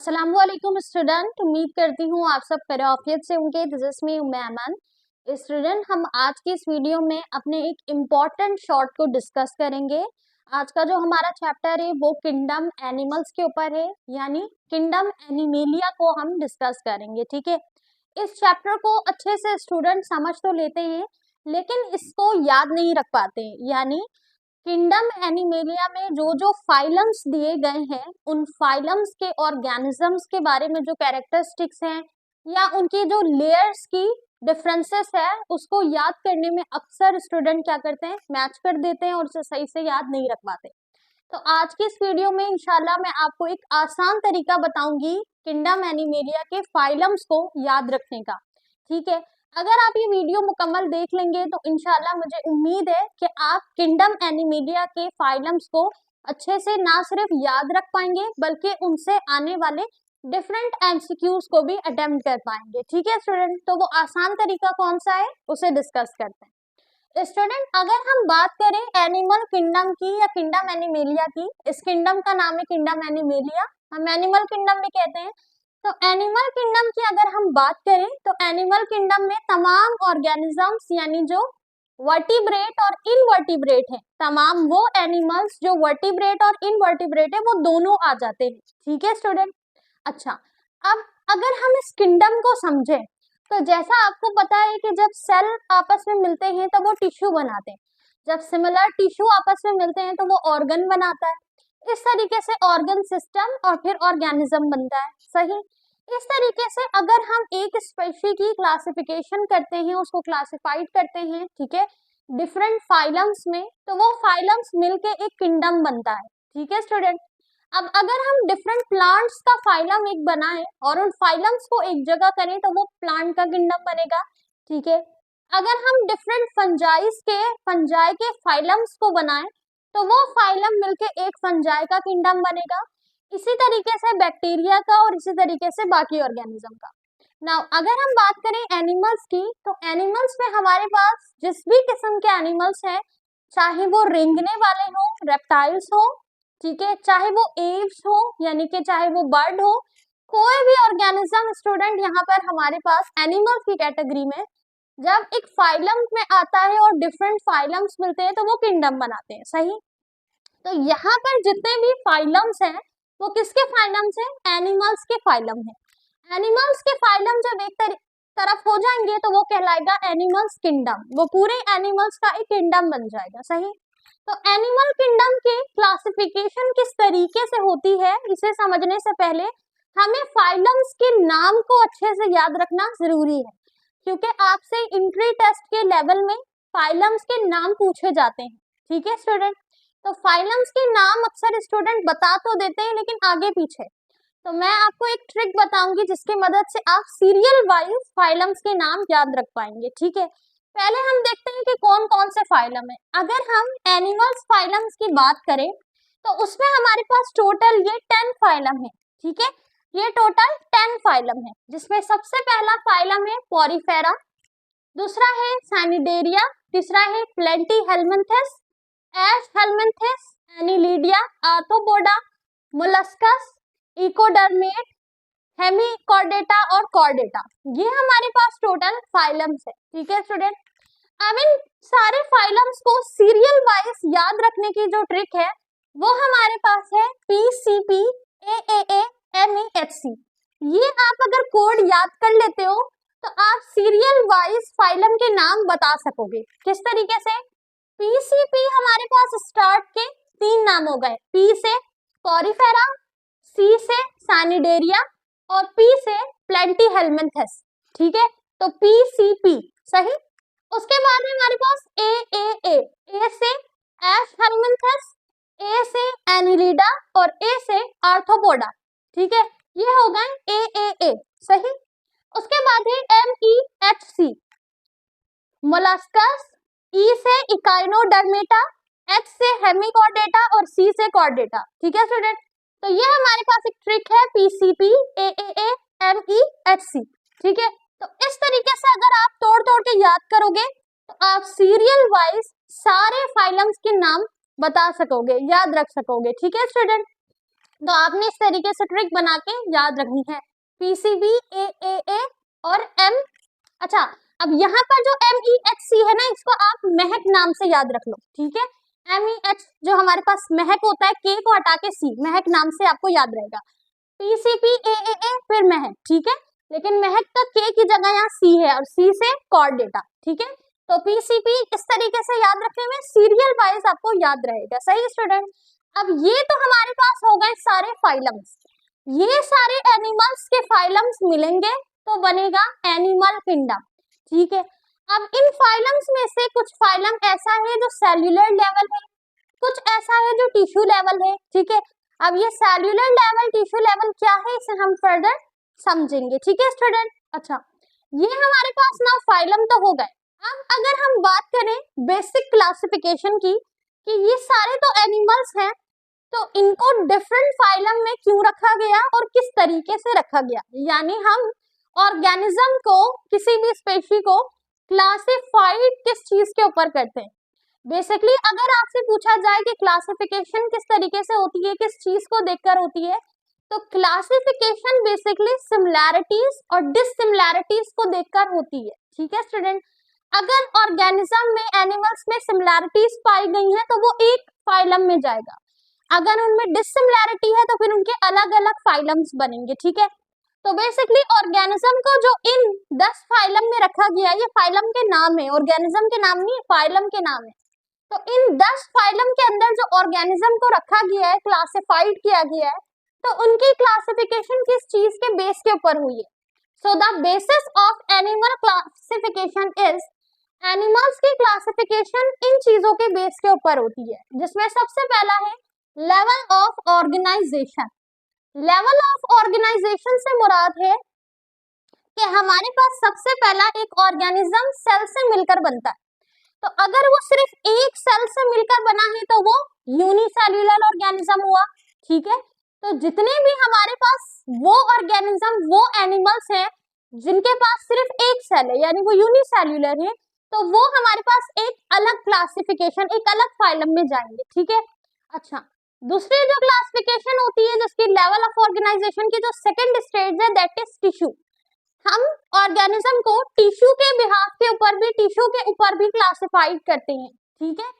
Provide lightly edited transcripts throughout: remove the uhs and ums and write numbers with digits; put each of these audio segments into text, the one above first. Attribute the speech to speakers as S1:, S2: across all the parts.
S1: अस्सलामुअलैकुम स्टूडेंट, उम्मीद करती हूँ आप सब खैरियत से होंगे। This is me Umme. Student, हम आज की इस वीडियो में अपने एक इम्पॉर्टेंट शॉर्ट को डिस्कस करेंगे। आज का जो हमारा चैप्टर है वो किंगडम एनिमल्स के ऊपर है, यानी किंगडम एनिमेलिया को हम डिस्कस करेंगे। ठीक है, इस चैप्टर को अच्छे से स्टूडेंट समझ तो लेते हैं लेकिन इसको याद नहीं रख पाते हैं। यानी किंगडम एनिमेलिया में जो जो फाइलम्स दिए गए हैं उन फाइलम्स के ऑर्गेनिजम्स के बारे में जो कैरेक्टरिस्टिक्स हैं या उनकी जो लेयर्स की डिफरेंसेस है उसको याद करने में अक्सर स्टूडेंट क्या करते हैं, मैच कर देते हैं और उसे सही से याद नहीं रख पाते। तो आज की इस वीडियो में इंशाल्लाह मैं आपको एक आसान तरीका बताऊंगी किंगडम एनिमेलिया के फाइलम्स को याद रखने का। ठीक है, अगर आप ये वीडियो मुकम्मल देख लेंगे तो इंशाल्लाह मुझे उम्मीद है कि आप किंगडम एनिमेलिया के फाइलम्स को अच्छे से ना सिर्फ याद रख पाएंगे बल्कि उनसे आने वाले डिफरेंट एमसीक्यूज को भी अटेम्प्ट कर पाएंगे। ठीक है स्टूडेंट, तो वो आसान तरीका कौन सा है उसे डिस्कस करते हैं। स्टूडेंट, अगर हम बात करें एनिमल किंगडम की या किंगडम एनिमेलिया की, इस किंगडम का नाम है किंगडम एनिमेलिया, हम एनिमल किंगडम भी कहते हैं। तो एनिमल किंगडम की अगर हम बात करें तो एनिमल किंगडम में तमाम ऑर्गेनिजम्स यानी जो वर्टिब्रेट और इनवर्टिब्रेट है, तमाम वो एनिमल्स जो वर्टिब्रेट और इनवर्टिब्रेट है वो दोनों आ जाते हैं। ठीक है स्टूडेंट। अच्छा, अब अगर हम इस किंगडम को समझें तो जैसा आपको पता है कि जब सेल आपस में मिलते हैं तो वो टिश्यू बनाते हैं, जब सिमिलर टिश्यू आपस में मिलते हैं तो वो ऑर्गन बनाता है। इस तरीके से ऑर्गन सिस्टम और फिर ऑर्गेनिज्म बनता है। सही, इस तरीके से अगर हम एक स्पेशी की क्लासिफिकेशन करते हैं, उसको क्लासिफाइड करते हैं, ठीक है, डिफरेंट फाइलम्स में, तो वो फाइलम्स मिलके एक किंगडम बनता है। ठीक है स्टूडेंट। अब अगर हम डिफरेंट प्लांट्स का फाइलम एक बनाएं और उन फाइलम्स को एक जगह करें तो वो प्लांट का किंगडम बनेगा। ठीक है, अगर हम डिफरेंट फंजाई के फाइलम्स को बनाएं तो वो फाइलम मिलके एक फंजाई का किंगडम बनेगा। इसी तरीके से बैक्टीरिया का और इसी तरीके से बाकी ऑर्गेनिज्म का। नाउ अगर हम बात करें एनिमल्स की, तो एनिमल्स में हमारे पास जिस भी किस्म के एनिमल्स हैं, चाहे वो रेंगने वाले हो, रेप्टाइल्स हो, ठीक है, चाहे वो एव्स हो यानी कि चाहे वो बर्ड हो, कोई भी ऑर्गेनिज्म स्टूडेंट यहाँ पर हमारे पास एनिमल्स की कैटेगरी में जब एक फाइलम में आता है और डिफरेंट फाइलम्स मिलते हैं तो वो किंगडम बनाते हैं। सही, तो यहाँ पर जितने भी फाइलम्स हैं वो किसके फाइलम्स हैं? एनिमल्स के फाइलम है। एनिमल्स के फाइलम जब एक तरफ हो जाएंगे तो वो कहलाएगा एनिमल्स किंगडम, वो पूरे एनिमल्स का एक किंगडम बन जाएगा। सही, तो एनिमल किंगडम की क्लासिफिकेशन किस तरीके से होती है इसे समझने से पहले हमें फाइलम्स के नाम को अच्छे से याद रखना जरूरी है, क्योंकि आपसे एंट्री टेस्ट के लेवल में फाइलम्स के नाम पूछे जाते हैं। ठीक है स्टूडेंट, तो फाइलम्स के नाम अक्सर स्टूडेंट बता तो देते हैं लेकिन आगे पीछे, तो मैं आपको एक ट्रिक बताऊंगी जिसकी मदद से आप सीरियल वाइज फाइलम्स के नाम याद रख पाएंगे। ठीक है, पहले हम देखते हैं कि कौन कौन से फाइलम है। अगर हम एनिमल्स फाइलम्स की बात करें तो उसमें हमारे पास टोटल ये 10 फाइलम है। ठीक है, ये टोटल 10 फाइलम है, जिसमें सबसे पहला फाइलम है पोरीफेरा, दूसरा है सैनिडेरिया, तीसरा है प्लेंटीहेल्मिन्थेस, एशहेल्मिन्थेस, एनिलिडिया, आर्थ्रोपोडा, मोलस्कस, इकोडर्मेट, हेमिकॉर्डेटा और कॉर्डेटा। ये हमारे पास टोटल फाइलम्स है। ठीक है स्टूडेंट, अब इन सारे फाइलम्स को सीरियल वाइज याद रखने की जो ट्रिक है वो हमारे पास है PCP AAA MEHC। ये आप अगर कोड याद कर लेते हो तो आप सीरियल वाइज फाइलम के नाम बता सकोगे। किस तरीके से? PCP हमारे पास स्टार्ट के 3 नाम हो गए, P से पोरीफेरा, C से सैनिडेरिया और P से प्लेंटीहेल्मिन्थेस। ठीक है, तो PCP सही। उसके बाद में हमारे पास AAA, A से एशहेल्मिन्थेस, A से एनिलिडा और A से आर्थ्रोपोडा। ठीक है, ये हो गए AAA सही। उसके बाद है MEHC, मोलस्कस, E से इकाइनोडर्मेटा, H से हेमिकॉर्डेटा और C से कॉर्डेटा। ठीक है स्टूडेंट, तो ये हमारे पास एक ट्रिक है PCP AAA MEHC। ठीक है, तो इस तरीके से अगर आप तोड़ तोड़ के याद करोगे तो आप सीरियल वाइज सारे फाइलम्स के नाम बता सकोगे, याद रख सकोगे। ठीक है स्टूडेंट, तो आपने इस तरीके से ट्रिक बना के याद रखनी है, पीसीबी ए और एम। अच्छा, अब यहाँ पर जो MEHC है ना, इसको आप महक नाम से याद रख लो, ठीक है। MEH जो हमारे पास महक होता है, के को हटा के सी, महक नाम से आपको याद रहेगा। PCP AAA फिर महक, ठीक है। लेकिन महक का के की जगह यहाँ सी है और सी से कॉर्ड डेटा, ठीक है। तो PCP इस तरीके से याद रखने में सीरियल वाइज आपको याद रहेगा, सही स्टूडेंट। अब ये तो हमारे पास हो गए सारे फाइलम्स, ये सारे एनिमल्स के फाइलम्स मिलेंगे तो बनेगा एनिमल किंगडम, ठीक है। अब इन फाइलम्स में से कुछ फाइलम ऐसा है जो सेल्यूलर लेवल है, कुछ ऐसा है जो टिश्यू लेवल है, ठीक है। अब ये सेल्यूलर लेवल, टिश्यू लेवल क्या है, इसे हम फर्दर समझेंगे, ठीक है स्टूडेंट। अच्छा, ये हमारे पास ना फाइलम तो हो गए। अब अगर हम बात करें बेसिक क्लासिफिकेशन की, कि ये सारे तो एनिमल्स हैं, तो इनको डिफरेंट फाइलम में क्यों रखा गया और किस तरीके से रखा गया, यानी हम ऑर्गेनिज्म को, किसी भी स्पेशी को क्लासिफाइड किस चीज के ऊपर करते हैं। बेसिकली अगर आपसे पूछा जाए कि क्लासिफिकेशन किस तरीके से होती है, किस चीज को देखकर होती है, तो क्लासिफिकेशन बेसिकली सिमिलैरिटीज और डिससिमिलैरिटीज को देखकर होती है, ठीक है स्टूडेंट। अगर ऑर्गेनिज्म में, एनिमल्स में सिमिलैरिटीज पाई गई हैं तो वो एक फाइलम में जाएगा, अगर उनमें डिससिमिलैरिटी है तो फिर उनके अलग अलग फाइलम्स बनेंगे, ठीक है। तो बेसिकली ऑर्गेनिज्म को जो इन 10 फाइलम में रखा गया, ये फाइलम के नाम है, ऑर्गेनिज्म के नाम नहीं, फाइलम के नाम है। तो इन 10 फाइलम के अंदर जो ऑर्गेनिज्म को रखा गया है, क्लासिफाइड किया गया है, तो उनकी क्लासिफिकेशन किस चीज के बेस के ऊपर हुई है। So the basis of animal classification is, animals की क्लासिफिकेशन इन चीजों के बेस के ऊपर होती है, जिसमें सबसे पहला है level of organisation. Level of organisation से मुराद है कि हमारे पास सबसे पहला एक ऑर्गेनिज्म सेल से मिलकर बनता है, तो अगर वो सिर्फ एक सेल से मिलकर बना है तो वो यूनिसेल्यूलर ऑर्गेनिज्म हुआ, ठीक है। तो जितने भी हमारे पास वो ऑर्गेनिज्म, वो एनिमल्स हैं जिनके पास सिर्फ एक सेल है, यानी वो यूनिसेल्यूलर है, तो वो हमारे पास एक अलग क्लासिफिकेशन, एक अलग फाइलम में जाएंगे, ठीक है। अच्छा, दूसरी जो क्लासिफिकेशन होती है, जिसकी लेवल ऑफ ऑर्गेनाइजेशन की जो सेकंड स्टेज है, दैट इज टिश्यू। हम ऑर्गेनिज्म को टिश्यू के बिहाफ के ऊपर भी, टिश्यू के ऊपर भी क्लासिफाइड करते हैं, ठीक है।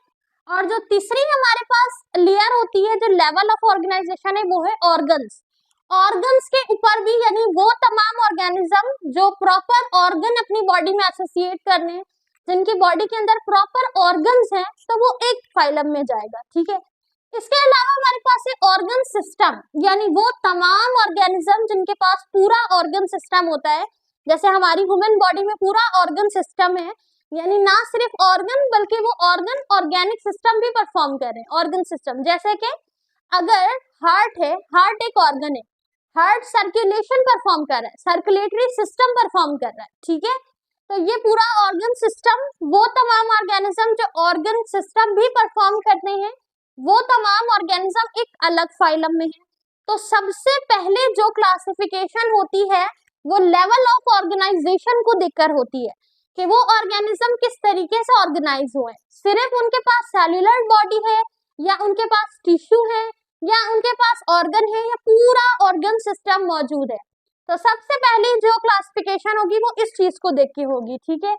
S1: और जो तीसरी हमारे पास लेयर होती है, जो लेवल ऑफ ऑर्गेनाइजेशन है, वो है ऑर्गन्स। ऑर्गन्स के ऊपर भी, यानी वो तमाम ऑर्गेनिज्म जो प्रॉपर ऑर्गन अपनी बॉडी में एसोसिएट करने, जिनकी बॉडी के अंदर प्रॉपर ऑर्गन्स हैं, तो वो एक फाइलम में जाएगा, ठीक है। इसके अलावा हमारे पास है ऑर्गन सिस्टम, यानी वो तमाम ऑर्गेनिज्म जिनके पास पूरा ऑर्गन सिस्टम होता है, जैसे हमारी ह्यूमन बॉडी में पूरा ऑर्गन सिस्टम है, यानी ना सिर्फ ऑर्गन बल्कि वो ऑर्गन ऑर्गेनिक सिस्टम भी परफॉर्म कर रहे हैं। ऑर्गन सिस्टम जैसे कि अगर हार्ट है, हार्ट एक ऑर्गन है, हार्ट सर्कुलेशन परफॉर्म कर रहा है, सर्कुलेटरी सिस्टम परफॉर्म कर रहा है, ठीक है। तो ये पूरा ऑर्गन सिस्टम, वो तमाम ऑर्गेनिज्म जो ऑर्गन सिस्टम भी परफॉर्म करते हैं, वो तमाम ऑर्गेनिज्म एक अलग फाइलम में है। तो सबसे पहले जो क्लासिफिकेशन होती है वो लेवल ऑफ ऑर्गेनाइजेशन को देखकर होती है, कि वो ऑर्गेनिज्म किस तरीके से ऑर्गेनाइज हुए, सिर्फ उनके पास सेल्यूलर बॉडी है, या उनके पास टिश्यू है, या उनके पास ऑर्गन है, या पूरा ऑर्गन सिस्टम मौजूद है। तो सबसे पहले जो क्लासिफिकेशन होगी वो इस चीज को देख के होगी, ठीक है।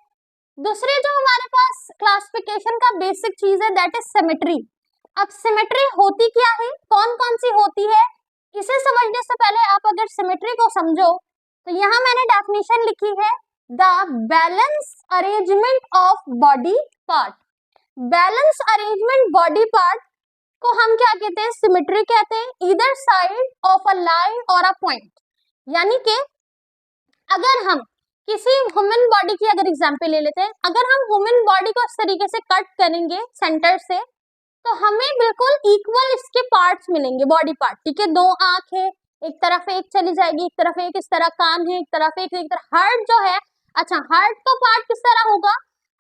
S1: दूसरी जो हमारे पास क्लासिफिकेशन का बेसिक चीज है, दैट इज सिमेट्री। अब सिमेट्री होती क्या है, कौन कौन सी होती है, इसे समझने से पहले आप अगर सिमेट्री को समझो, तो यहाँ मैंने डेफिनेशन लिखी है, the balance arrangement of body part. Balance arrangement body part को हम क्या कहते हैं, सिमेट्री कहते हैं, either side of a line और अ पॉइंट। यानी कि अगर हम किसी ह्यूमन बॉडी की अगर एग्जांपल ले लेते हैं, अगर हम ह्यूमन बॉडी को इस तरीके से कट करेंगे सेंटर से, तो हमें बिल्कुल इक्वल इसके पार्ट्स मिलेंगे, बॉडी पार्ट, ठीक है। 2 आंख है, एक तरफ एक चली जाएगी, एक तरफ एक, इस तरह कान है, एक तरफ एक, एक तरफ हार्ट जो है, अच्छा हार्ट का पार्ट किस तरह होगा,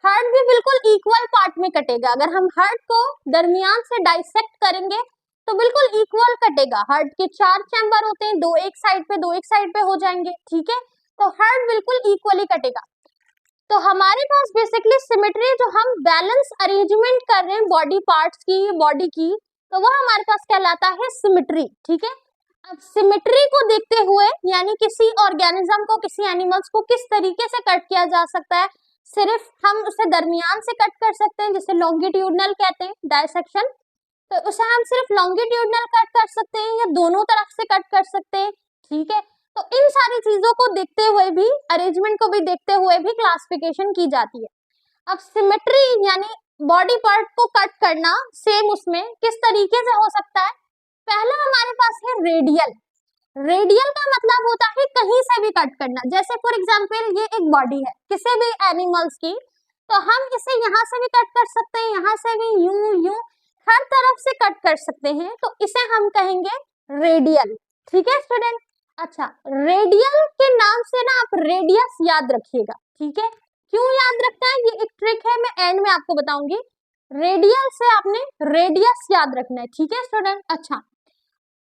S1: हार्ट भी बिल्कुल इक्वल पार्ट में कटेगा। अगर हम हार्ट को दरमियान से डाइसेक्ट करेंगे तो बिल्कुल इक्वल कटेगा। हार्ट के 4 चैम्बर होते हैं, 2 एक साइड पे, 2 एक साइड पे हो जाएंगे, ठीक है। तो हार्ट बिल्कुल इक्वली कटेगा। तो हमारे पास बेसिकली सिमेट्री, जो हम बैलेंस अरेंजमेंट कर रहे हैं बॉडी पार्ट्स की, बॉडी की, तो वो हमारे पास कहलाता है सिमेट्री, ठीक है। अब सिमेट्री को देखते हुए यानी किसी ऑर्गेनिज्म को, किसी एनिमल्स को किस तरीके से कट किया जा सकता है, सिर्फ हम उसे दरमियान से कट कर सकते हैं जिसे लॉन्गिट्यूडनल कहते हैं, डायसेक्शन। तो उसे हम सिर्फ लॉन्गिट्यूडनल कट कर सकते हैं या दोनों तरफ से कट कर सकते हैं, ठीक है। तो इन सारी चीजों को देखते हुए भी, अरेंजमेंट को भी देखते हुए भी क्लासिफिकेशन की जाती है। अब सिमेट्री यानी बॉडी पार्ट को कट करना सेम उसमें किस तरीके से हो सकता है। पहला हमारे पास है रेडियल। रेडियल का मतलब होता है कहीं से भी कट करना। जैसे फॉर एग्जांपल ये एक बॉडी है किसी भी एनिमल्स की, तो हम इसे यहाँ से भी कट कर सकते हैं, यहाँ से भी, यूं यूं हर तरफ से कट कर सकते हैं, तो इसे हम कहेंगे रेडियल, ठीक है स्टूडेंट। अच्छा, रेडियल के नाम से ना आप रेडियस याद रखिएगा, ठीक है। क्यों याद रखना है, ये एक ट्रिक है, मैं एंड में आपको बताऊंगी। रेडियल से आपने रेडियस याद रखना है, ठीक है स्टूडेंट। अच्छा,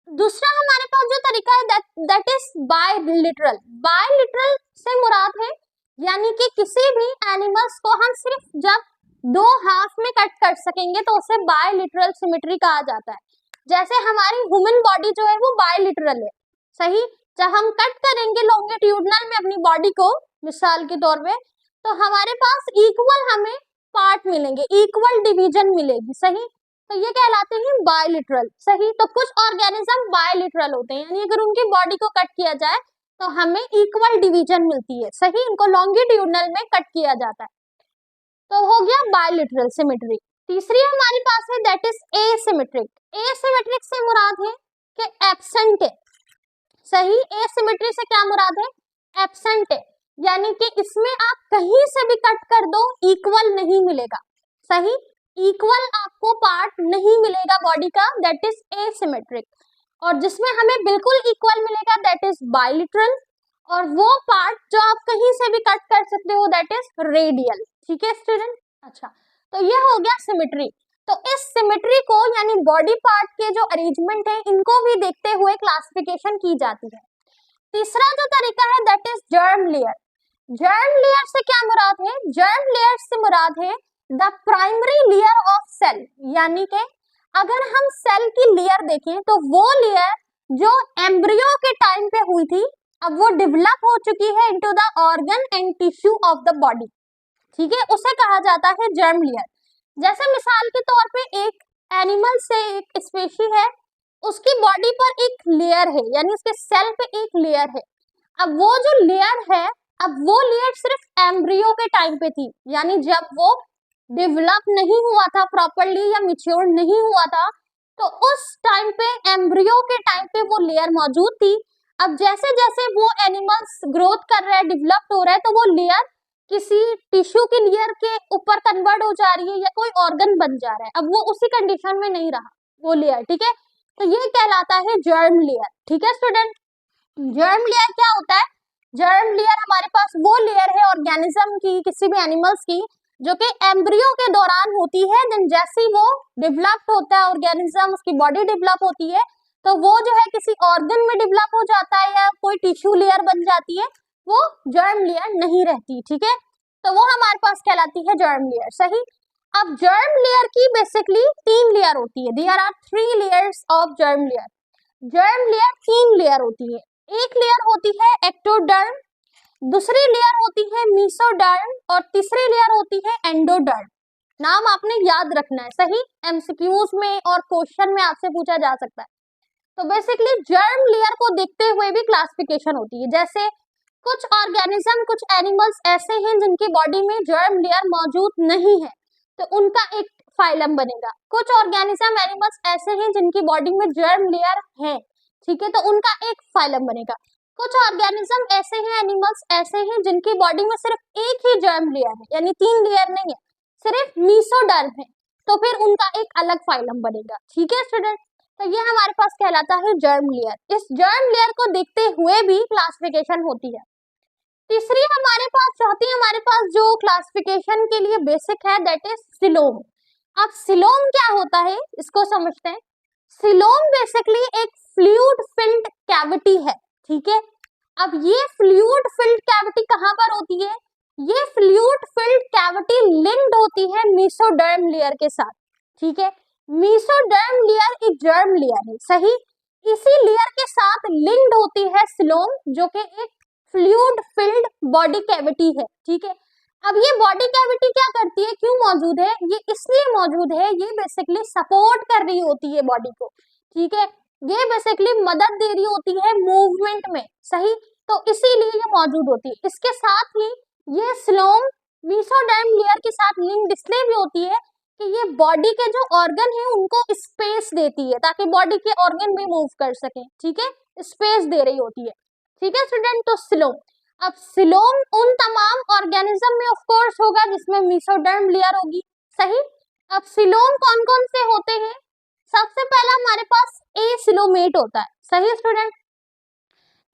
S1: दूसरा हमारे पास जो तरीका है दैट इज बायलिटरल। बायलिटरल से मुराद है यानी कि किसी भी एनिमल्स को हम सिर्फ जब दो हाफ में कट कर सकेंगे तो उसे बायलिटरल सिमेट्री कहा जाता है। जैसे हमारी ह्यूमन बॉडी जो है वो बायलिटरल है, सही। जब हम कट करेंगे लॉन्गिट्यूडनल में अपनी बॉडी को, मिसाल के तौर पे, तो हमारे पास इक्वल हमें पार्ट मिलेंगे, इक्वल डिवीजन मिलेगी, सही। तो ये कहलाते हैं बायलिटरल, सही। तो कुछ ऑर्गेनिज्म बायलिटरल होते हैं यानी अगर उनकी बॉडी को कट किया जाए तो हमें इक्वल डिवीजन मिलती है, सही। इनको लॉन्गिट्यूडनल में कट किया जाता है, तो हो गया बायलिटरल सिमेट्री। तीसरी हमारे पास है दैट इज एसिमेट्रिक। एसिमेट्रिक से मुराद है कि एब्सेंट है, सही। एसिमेट्री से क्या मुराद है, एब्सेंट है, यानी कि इसमें आप कहीं से भी कट कर दो इक्वल नहीं मिलेगा, सही। इक्वल आपको पार्ट नहीं मिलेगा बॉडी का, दैट इज एसिमेट्रिक। और जिसमें हमें बिल्कुल इक्वल मिलेगा दैट इज बायलिटरल, और वो पार्ट जो आप कहीं से भी कट कर सकते हो दैट इज रेडियल, ठीक है स्टूडेंट। अच्छा, तो ये हो गया सिमेट्री। तो इस सिमेट्री को यानी बॉडी पार्ट के जो अरेंजमेंट है इनको भी देखते हुए क्लासिफिकेशन की जाती है। तीसरा जो तरीका है that is germ layer. Germ layer से क्या मुराद है, जर्म लेयर से मुराद है the primary layer of cell, यानी कि अगर हम सेल की लेयर देखें तो वो लेयर जो एम्ब्रियो के टाइम पे हुई थी अब वो डेवलप हो चुकी है into the organ and tissue of the body, ठीक है, उसे कहा जाता है जर्म लेयर। जैसे मिसाल के तौर पे एक एनिमल से एक स्पेशी है, उसकी बॉडी पर एक लेयर है यानी उसके सेल पे एक लेयर है। अब वो जो लेयर है, अब वो लेयर सिर्फ एम्ब्रियो के टाइम पे थी, यानी जब वो डेवलप नहीं हुआ था प्रॉपरली या मैच्योर नहीं हुआ था, तो उस टाइम पे एम्ब्रियो के टाइम पे वो लेयर मौजूद थी। अब जैसे जैसे वो एनिमल्स ग्रोथ कर रहा है, डेवलप हो रहा है, तो वो लेयर किसी टिश्यू की लेयर के ऊपर कन्वर्ट हो जा रही है या कोई ऑर्गन बन जा रहा है, अब वो उसी कंडीशन में नहीं रहा वो लेयर, ठीक है। तो ये कहलाता है जर्म लेयर, ठीक है स्टूडेंट। जर्म लेयर क्या होता है, जर्म लेयर हमारे पास वो लेयर है ऑर्गेनिज्म की, किसी भी एनिमल्स की, जो कि एम्ब्रियो के दौरान होती है। देन जैसे वो डेवलप्ड होता है ऑर्गेनिज्म, उसकी बॉडी डेवलप होती है, तो वो जो है किसी ऑर्गन में डेवलप हो जाता है या कोई टिश्यू लेयर बन जाती है, वो जर्म लेयर नहीं रहती, ठीक है। तो वो हमारे पास कहलाती है जर्म लेयर, सही। अब जर्म लेयर की बेसिकली 3 लेयर होती है, there are 3 layers of germ layer. Germ layer 3 layer होती है। एक लेयर होती है एक्टोडर्म, दूसरी लेयर होती है मीसोडर्म और तीसरी लेयर होती है एंडोडर्म। नाम आपने याद रखना है, सही। एमसीक्यूज में और क्वेश्चन में आपसे पूछा जा सकता है। तो बेसिकली जर्म लेयर को देखते हुए भी क्लासिफिकेशन होती है। जैसे कुछ ऑर्गेनिज्म, कुछ एनिमल्स ऐसे हैं जिनकी बॉडी में जर्म लेयर मौजूद नहीं है, तो उनका एक फाइलम बनेगा। कुछ ऑर्गेनिज्म एनिमल्स ऐसे हैं जिनकी बॉडी में जर्म लेयर है, ठीक है, तो उनका एक फाइलम बनेगा। कुछ ऑर्गेनिज्म ऐसे हैं, एनिमल्स ऐसे हैं जिनकी बॉडी में सिर्फ एक ही जर्म लेयर है, यानी 3 लेयर नहीं है, सिर्फ मीसोडर्म है, तो फिर उनका एक अलग फाइलम बनेगा, ठीक है स्टूडेंट। तो ये हमारे पास कहलाता है जर्म लेयर। इस जर्म लेयर को देखते हुए भी क्लासिफिकेशन होती है। तीसरी हमारे पास, चौथी हमारे पास जो क्लासिफिकेशन के लिए बेसिक है दैट इज सिलोम। अब सिलोम क्या होता है इसको समझते हैं। सिलोम बेसिकली एक फ्लूइड फिल्ड कैविटी है, ठीक है। अब ये फ्लूइड फिल्ड कैविटी कहाँ पर होती है, ये फ्लूइड फिल्ड कैविटी लिंक्ड होती है मीसोडर्म लेयर के साथ, ठीक है। मीसोडर्म लेयर एक जर्म लेयर है, सही। इसी लेयर के साथ लिंक्ड होती है सीलोम, जो कि एक फ्लूइड फिल्ड बॉडी कैविटी है। ठीक है, अब ये बॉडी कैविटी क्या करती है, क्यों मौजूद है, ये इसलिए मौजूद है, ये बेसिकली सपोर्ट कर रही होती है बॉडी को। ठीक है, ये बेसिकली मदद दे रही होती है मूवमेंट में, सही, तो इसीलिए ये मौजूद होती है। इसके साथ ही ये सीलोम मेसोडर्म लेयर के साथ लिंक्ड इसलिए भी होती है कि ये बॉडी के जो ऑर्गन है उनको स्पेस देती है, ताकि बॉडी के ऑर्गन भी मूव कर सके। ठीक है, स्पेस दे रही होती है। ठीक है स्टूडेंट, तो सीलोम, अब सीलोम उन तमाम ऑर्गेनिज्म में ऑफ कोर्स होगा जिसमें मेसोडर्म लेयर होगी, सही। अब सीलोम कौन कौन से होते हैं, सबसे पहला हमारे पास एसिलोमेट होता है, सही स्टूडेंट।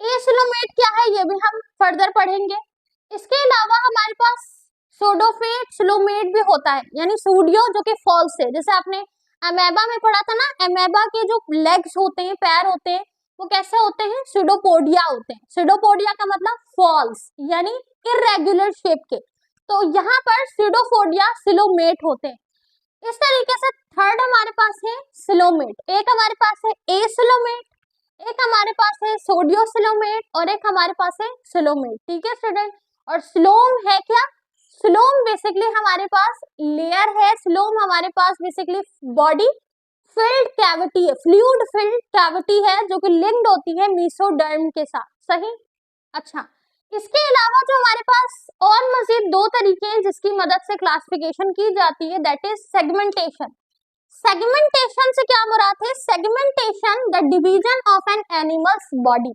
S1: एसिलोमेट क्या है ये भी हम फर्दर पढ़ेंगे। इसके अलावा हमारे पास सोडोफेट सिलोमेट भी होता है, यानी सूडियो जो कि फॉल्स है, जैसे आपने अमेबा में पढ़ा था ना, अमेबा के जो लेग्स होते हैं, पैर होते हैं, वो कैसे होते हैं, स्यूडोपोडिया होते हैं। स्यूडोपोडिया का मतलब फॉल्स, यानी इरेगुलर शेप के, तो यहाँ पर स्यूडोपोडिया सिलोमेट होते हैं। इस तरीके से थर्ड हमारे पास है सिलोमेट, एक हमारे पास है एसिलोमेट, एक हमारे पास है सोडियोसिलोमेट और एक हमारे पास है सिलोमेट। ठीक है स्टूडेंट, और सिलोम है क्या, सिलोम बेसिकली हमारे पास लेयर है, सिलोम हमारे पास बेसिकली बॉडी फिल्ड कैविटी है, फ्लूइड फिल्ड कैविटी है, जो कि लिंक्ड होती है मेसोडर्म के साथ, सही। अच्छा, इसके अलावा जो हमारे पास और मजीद दो तरीके हैं जिसकी मदद से क्लासिफिकेशन की जाती है, दैट इज सेगमेंटेशन। सेगमेंटेशन से क्या मुराद है, segmentation the division of an animal's body,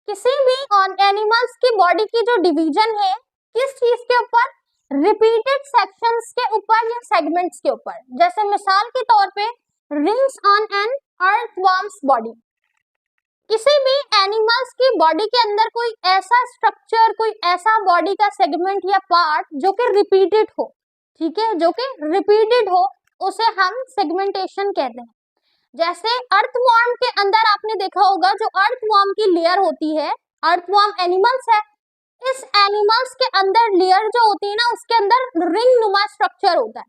S1: किसी भी एनिमल्स की बॉडी की जो डिवीजन है, किस चीज के ऊपर, रिपीटेड सेक्शंस के ऊपर या सेगमेंट्स के ऊपर। जैसे मिसाल के तौर पे rings on an earthworms body, किसी भी एनिमल्स की बॉडी के अंदर कोई ऐसा स्ट्रक्चर, कोई ऐसा बॉडी का सेगमेंट या पार्ट जो कि रिपीटेड हो, ठीक है, जो कि रिपीटेड हो, उसे हम सेगमेंटेशन कहते हैं। जैसे अर्थवर्म के अंदर आपने देखा होगा, जो अर्थवर्म की लेयर होती है, अर्थवर्म एनिमल्स है, इस एनिमल्स के अंदर लेयर जो होती है ना, उसके अंदर रिंग नुमा स्ट्रक्चर होता है।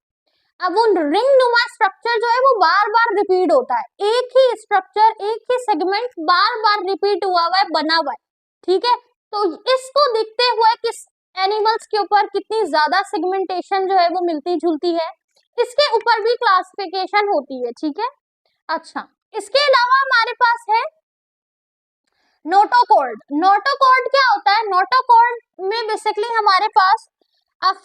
S1: अब वो रिंग नुमा स्ट्रक्चर जो है वो बार बार रिपीट होता है, एक ही स्ट्रक्चर, एक ही सेगमेंट बार बार रिपीट हुआ है, बना हुआ है। ठीक है, तो इसको देखते हुए किस एनिमल्स के ऊपर कितनी ज्यादा सेगमेंटेशन जो है वो मिलती जुलती है, इसके ऊपर भी क्लासिफिकेशन होती है। ठीक है, अच्छा, इसके अलावा हमारे पास है नोटोकॉर्ड। नोटोकॉर्ड क्या होता है, नोटोकॉर्ड में बेसिकली हमारे पास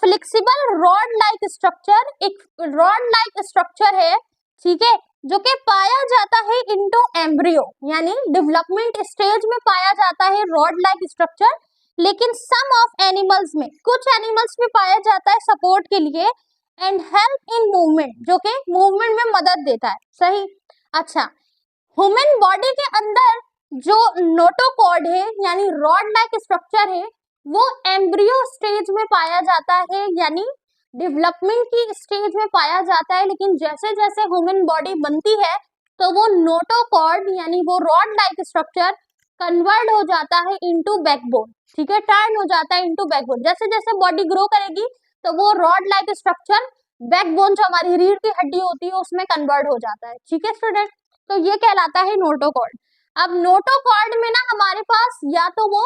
S1: फ्लेक्सिबल रॉड लाइक स्ट्रक्चर, एक रॉड लाइक स्ट्रक्चर है, ठीक है, जो कि पाया जाता है इनटू एम्ब्रियो, यानी डेवलपमेंट स्टेज में पाया जाता है रॉड लाइक स्ट्रक्चर। लेकिन सम ऑफ एनिमल्स में, कुछ एनिमल्स में पाया जाता है सपोर्ट के लिए, एंड हेल्प इन मूवमेंट, जो कि मूवमेंट में मदद देता है, सही। अच्छा, ह्यूमन बॉडी के अंदर जो नोटोकॉर्ड है, यानी रॉड लाइक स्ट्रक्चर है, वो एम्ब्रियो स्टेज में पाया जाता है, यानी डेवलपमेंट की स्टेज में पाया जाता है। लेकिन जैसे जैसे ह्यूमन बॉडी बनती है, तो वो नोटोकॉर्ड यानी वो रॉड लाइक स्ट्रक्चर कन्वर्ट हो जाता है इनटू बैकबोन। ठीक है, टर्न हो जाता है इनटू बैकबोन। जैसे जैसे बॉडी ग्रो करेगी, तो वो रॉड लाइक स्ट्रक्चर बैकबोन, जो हमारी रीढ़ की हड्डी होती है, उसमें कन्वर्ट हो जाता है। ठीक है स्टूडेंट, तो ये कहलाता है नोटोकॉर्ड। अब नोटोकॉर्ड में ना हमारे पास या तो वो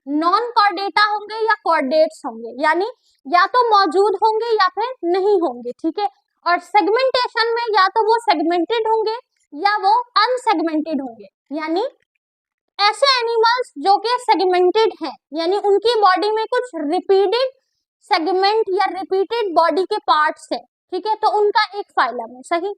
S1: नॉन कॉर्डेटा होंगे या कॉर्डेट्स होंगे, यानी या तो मौजूद होंगे या फिर नहीं होंगे। ठीक है, और सेगमेंटेशन में या तो वो सेगमेंटेड होंगे या वो अनसेगमेंटेड होंगे, यानी ऐसे एनिमल्स जो कि सेगमेंटेड हैं, यानी उनकी बॉडी में कुछ रिपीटेड सेगमेंट या रिपीटेड बॉडी के पार्ट्स हैं। ठीक है, तो उनका एक फाइलम है, सही।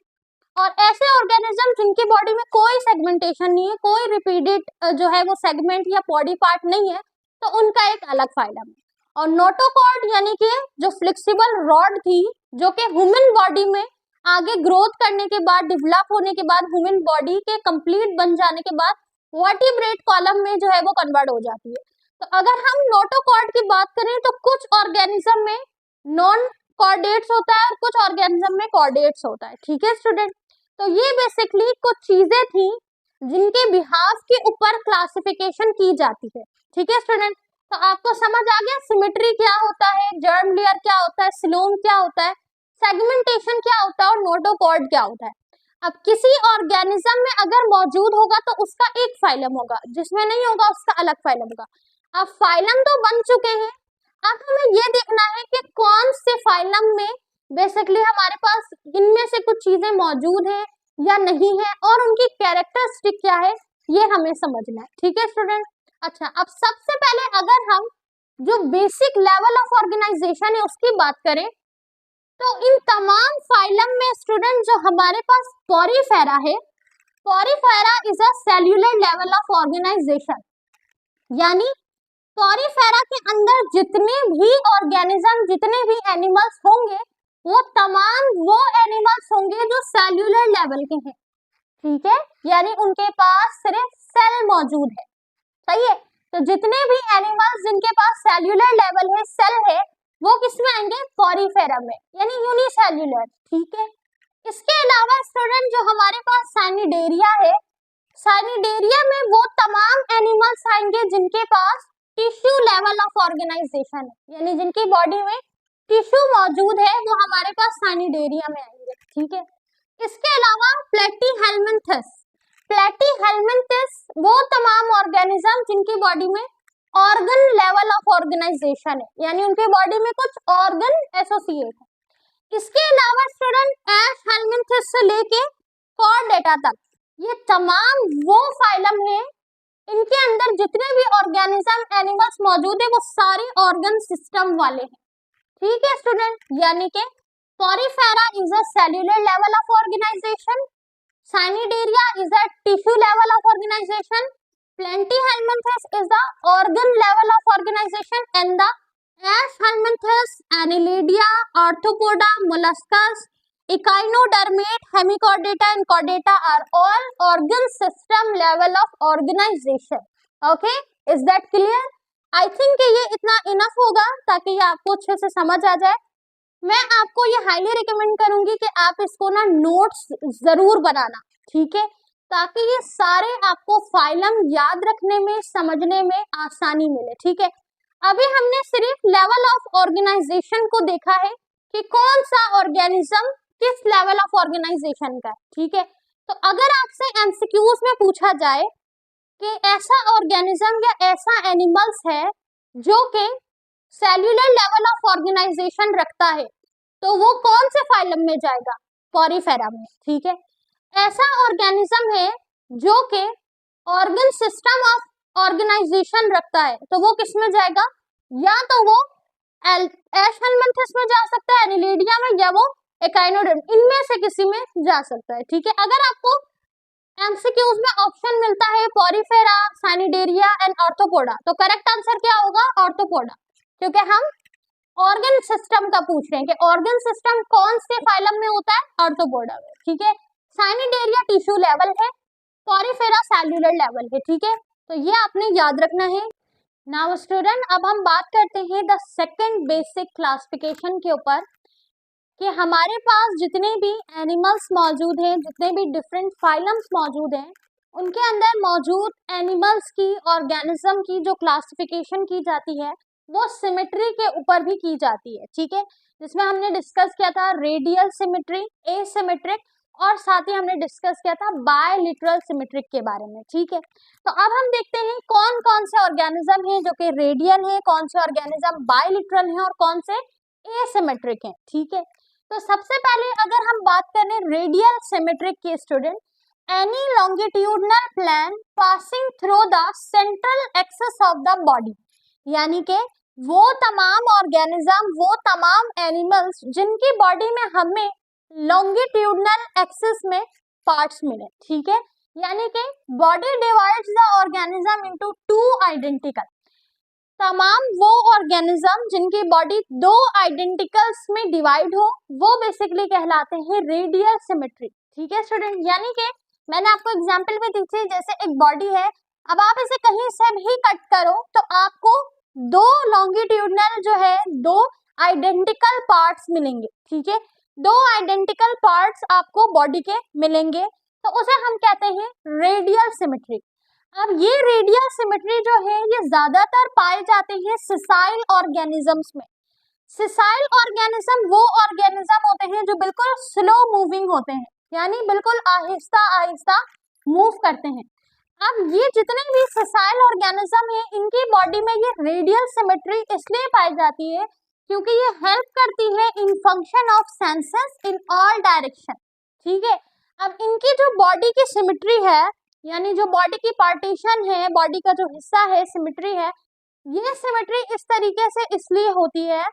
S1: और ऐसे ऑर्गेनिज्म जिनकी बॉडी में कोई सेगमेंटेशन नहीं है, कोई रिपीटेड जो है वो सेगमेंट या बॉडी पार्ट नहीं है, तो उनका एक अलग फाइलम है। और नोटोकॉर्ड यानी कि जो फ्लेक्सिबल रॉड थी, जो कि ह्यूमन बॉडी में आगे ग्रोथ करने के बाद, डेवलप होने के बाद, ह्यूमन बॉडी के कंप्लीट बन जाने के बाद वर्टिब्रेट कॉलम में जो है वो कन्वर्ट हो जाती है। तो अगर हम नोटोकॉर्ड की बात करें, तो कुछ ऑर्गेनिज्म में नॉन कॉर्डेट्स होता है और कुछ ऑर्गेनिज्म में कॉर्डेट्स होता है। ठीक है स्टूडेंट, तो ये बेसिकली कुछ चीजें थी जिनके बिहाफ के ऊपर क्लासिफिकेशन की जाती है। ठीक है स्टूडेंट, तो आपको समझ आ गया सिमेट्री क्या होता है, जर्म लेयर क्या होता है, सिलोम क्या होता है, सेगमेंटेशन क्या होता है और नोटोकॉर्ड क्या होता है। अब किसी ऑर्गेनिज्म में अगर मौजूद होगा तो उसका एक फाइलम होगा, जिसमें नहीं होगा उसका अलग फाइलम होगा। अब फाइलम तो बन चुके हैं, अब हमें ये देखना है कि कौन से फाइलम में बेसिकली हमारे पास इनमें से कुछ चीजें मौजूद है या नहीं है, और उनकी कैरेक्टरिस्टिक क्या है, ये हमें समझना है। ठीक है स्टूडेंट। अच्छा, अब सबसे पहले अगर हम जो बेसिक लेवल ऑफ ऑर्गेनाइजेशन है उसकी बात करें, तो इन तमाम फाइलम में स्टूडेंट जो हमारे पास पॉरीफेरा है, porifera is a cellular level of organisation, यानी पॉरीफेरा के अंदर जितने भी ऑर्गेनिज्म, जितने भी एनिमल्स होंगे, वो तमाम वो एनिमल्स होंगे जो सेल्यूलर लेवल के हैं। ठीक है, यानी उनके पास सिर्फ सेल मौजूद है। सही है, तो जितने भी एनिमल्स जिनके पास सेल्यूलर लेवल है, सेल है, वो किसमें आएंगे, पॉरीफेरा में, यानी यूनिसेल्यूलर। ठीक है, इसके अलावा स्टूडेंट जो हमारे पास साइनिडेरिया है, साइनिडेरिया में वो तमाम एनिमल्स आएंगे जिनके पास टिश्यू लेवल ऑफ ऑर्गेनाइजेशन है, यानी जिनकी बॉडी में टिश्यू मौजूद है, वो हमारे पास साइनिडेरिया में आएंगे। ठीक है, इसके अलावा प्लेटीहेल्मिन्थस, प्लेटीहेल्मिन्थस वो तमाम ऑर्गेनिज्म जिनकी बॉडी में ऑर्गन लेवल ऑफ ऑर्गेनाइजेशन है, यानी उनके बॉडी में कुछ ऑर्गन एसोसिएट है। इसके अलावा स्टूडेंट एश हेल्मिन्थस से लेके कॉर्डेटा तक, ये तमाम वो फाइलम है, इनके अंदर जितने भी ऑर्गेनिज्म एनिमल्स मौजूद है वो सारे ऑर्गन सिस्टम वाले हैं। ठीक है स्टूडेंट, यानी कि porifera is a cellular level of organisation, cnidaria is a tissue level of organisation, Platyhelminthes is the organ level of organization, and the Ashhelminthes, Annelida, Arthropoda, Molluscus, Echinodermate, Hemichordata and Chordata are all organ system level of organization. Okay, is that clear? I think ये इतना enough होगा ताकि ये आपको अच्छे से समझ आ जाए। मैं आपको ये हाईली रिकमेंड करूंगी कि आप इसको ना नोट्स जरूर बनाना, ठीक है, ताकि ये सारे आपको फाइलम याद रखने में, समझने में आसानी मिले। ठीक है, अभी हमने सिर्फ लेवल ऑफ ऑर्गेनाइजेशन को देखा है कि कौन सा ऑर्गेनिज्म किस लेवल ऑफ ऑर्गेनाइजेशन का है। ठीक है, तो अगर आपसे एमसीक्यूज में पूछा जाए कि ऐसा ऑर्गेनिज्म या ऐसा एनिमल्स है जो कि सेल्यूलर लेवल ऑफ ऑर्गेनाइजेशन रखता है, तो वो कौन से फाइलम में जाएगा, पॉरीफेरा में। ठीक है, ऐसा ऑर्गेनिज्म है जो कि ऑर्गन सिस्टम ऑफ ऑर्गेनाइजेशन रखता है, तो वो किस में जाएगा, या तो वो एशहेल्मिन्थस में जा सकता है, एनिलिडिया में, या वो एकाइनोडर्म, इनमें से किसी में जा सकता है। ठीक है, अगर आपको एमसीक्यूज में ऑप्शन मिलता है पॉरीफेरा, साइनिडेरिया एंड ऑर्थोपोडा, तो करेक्ट आंसर क्या होगा, ऑर्थोपोडा, क्योंकि हम ऑर्गन सिस्टम का पूछ रहे हैं कि ऑर्गन सिस्टम कौन से फाइलम में होता है, ऑर्थोपोडा में। ठीक है, साइनिडेरिया टिश्यू लेवल है, पॉरीफेरा सेल्यूलर लेवल है। ठीक है, तो ये आपने याद रखना है। नाउ स्टूडेंट, अब हम बात करते हैं द सेकंड बेसिक क्लासिफिकेशन के ऊपर कि हमारे पास जितने भी एनिमल्स मौजूद हैं, जितने भी डिफरेंट फाइलम्स मौजूद हैं, उनके अंदर मौजूद एनिमल्स की, ऑर्गेनिज्म की जो क्लासिफिकेशन की जाती है वो सिमेट्री के ऊपर भी की जाती है। ठीक है, जिसमें हमने डिस्कस किया था रेडियल सिमेट्री, एसिमेट्रिक, और साथ ही हमने डिस्कस किया था बायलिटरल सिमेट्रिक के बारे में। ठीक है, तो अब हम देखते हैं कौन कौन से ऑर्गेनिज्म हैं जो कि रेडियल है, कौन से ऑर्गेनिज्म बायलिटरल हैं और कौन से एसिमेट्रिक हैं। ठीक है, तो सबसे पहले अगर हम बात करें रेडियल सिमेट्रिक के student, any longitudinal plane passing through the central axis of the body, यानी कि वो तमाम ऑर्गेनिज्म, वो तमाम एनिमल्स जिनकी बॉडी में हमें लॉन्गिट्यूडनल एक्सिस में पार्ट्स मिले। ठीक है, यानी कि body divides the organism into two identical, तमाम वो ऑर्गेनिज्म जिनकी बॉडी दो आइडेंटिकल्स में डिवाइड हो, वो बेसिकली कहलाते हैं रेडियल सिमेट्री। ठीक है स्टूडेंट, यानी कि मैंने आपको एग्जांपल में दी थी, जैसे एक बॉडी है, अब आप इसे कहीं से भी कट करो तो आपको दो लॉन्गिट्यूडनल जो है, दो आइडेंटिकल पार्ट्स मिलेंगे। ठीक है, दो आइडेंटिकल पार्ट्स आपको बॉडी के मिलेंगे, तो उसे हम कहते हैं रेडियल सिमेट्री। अब ये रेडियल सिमेट्री जो है ये ज्यादातर पाए जाते हैं सिसाइल ऑर्गेनिजम्स में। सिसाइल ऑर्गेनिज्म वो ऑर्गेनिज्म होते हैं जो बिल्कुल स्लो मूविंग होते हैं, यानी बिल्कुल आहिस्ता आहिस्ता मूव करते हैं। अब ये जितने भी सेसाइल ऑर्गेनिज्म है इनकी बॉडी में ये रेडियल सिमेट्री इसलिए पाई जाती है क्योंकि ये हेल्प करती है in function of senses in all direction. ठीक है, अब इनकी जो बॉडी की सिमेट्री है, यानी जो बॉडी की पार्टीशन है, बॉडी का जो हिस्सा है, सिमेट्री है, ये सिमेट्री इस तरीके से इसलिए होती है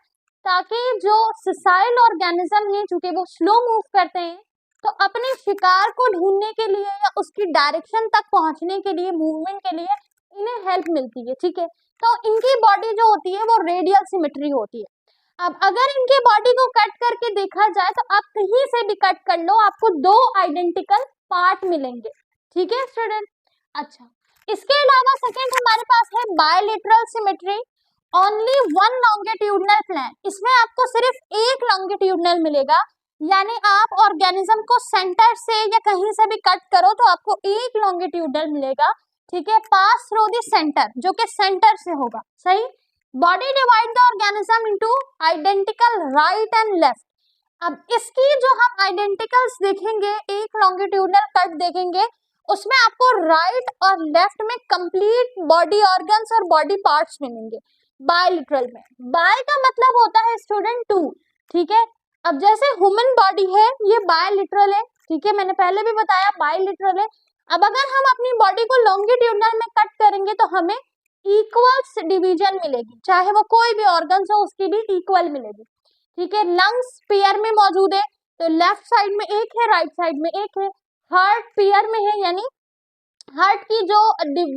S1: ताकि जो सेसाइल ऑर्गेनिज्म है, चूंकि वो स्लो मूव करते हैं, तो अपने शिकार को ढूंढने के लिए या उसकी डायरेक्शन तक पहुंचने के लिए, मूवमेंट के लिए इन्हें हेल्प मिलती है। ठीक है, तो इनकी बॉडी जो होती है वो रेडियल सिमेट्री होती है। अब अगर इनके बॉडी को कट करके देखा जाए तो आप कहीं से भी कट कर लो, आपको दो आइडेंटिकल पार्ट मिलेंगे। ठीक है स्टूडेंट। अच्छा, इसके अलावा सेकेंड हमारे पास है bilateral symmetry, only one longitudinal plane. इसमें आपको सिर्फ एक लॉन्गिट्यूडनल मिलेगा, यानी आप ऑर्गेनिज्म को सेंटर से या कहीं से भी कट करो तो आपको एक लॉन्गिट्यूडनल मिलेगा। ठीक है, पास थ्रू द सेंटर, जो कि सेंटर से होगा। सही। Body divide the organism into identical right and left. अब इसकी जो हम आइडेंटिकल्स देखेंगे, एक लॉन्गिट्यूडनल कट देखेंगे, उसमें आपको राइट और लेफ्ट में कंप्लीट बॉडी ऑर्गन्स और बॉडी पार्ट्स मिलेंगे बायलिटरल में। बाय का मतलब होता है स्टूडेंट टू। ठीक है, अब जैसे ह्यूमन बॉडी है ये बायलिटरल है। ठीक है, मैंने पहले भी बताया बायलिटरल है। अब अगर हम अपनी बॉडी को लॉन्गिट्यूडनल में कट करेंगे तो हमें इक्वल डिवीजन मिलेगी, चाहे वो कोई भी ऑर्गन्स हो उसकी भी इक्वल मिलेगी। ठीक है, लंग्स पेयर में मौजूद है, तो लेफ्ट साइड में एक है, राइट साइड में एक है। हार्ट पेयर में है, यानी हार्ट की जो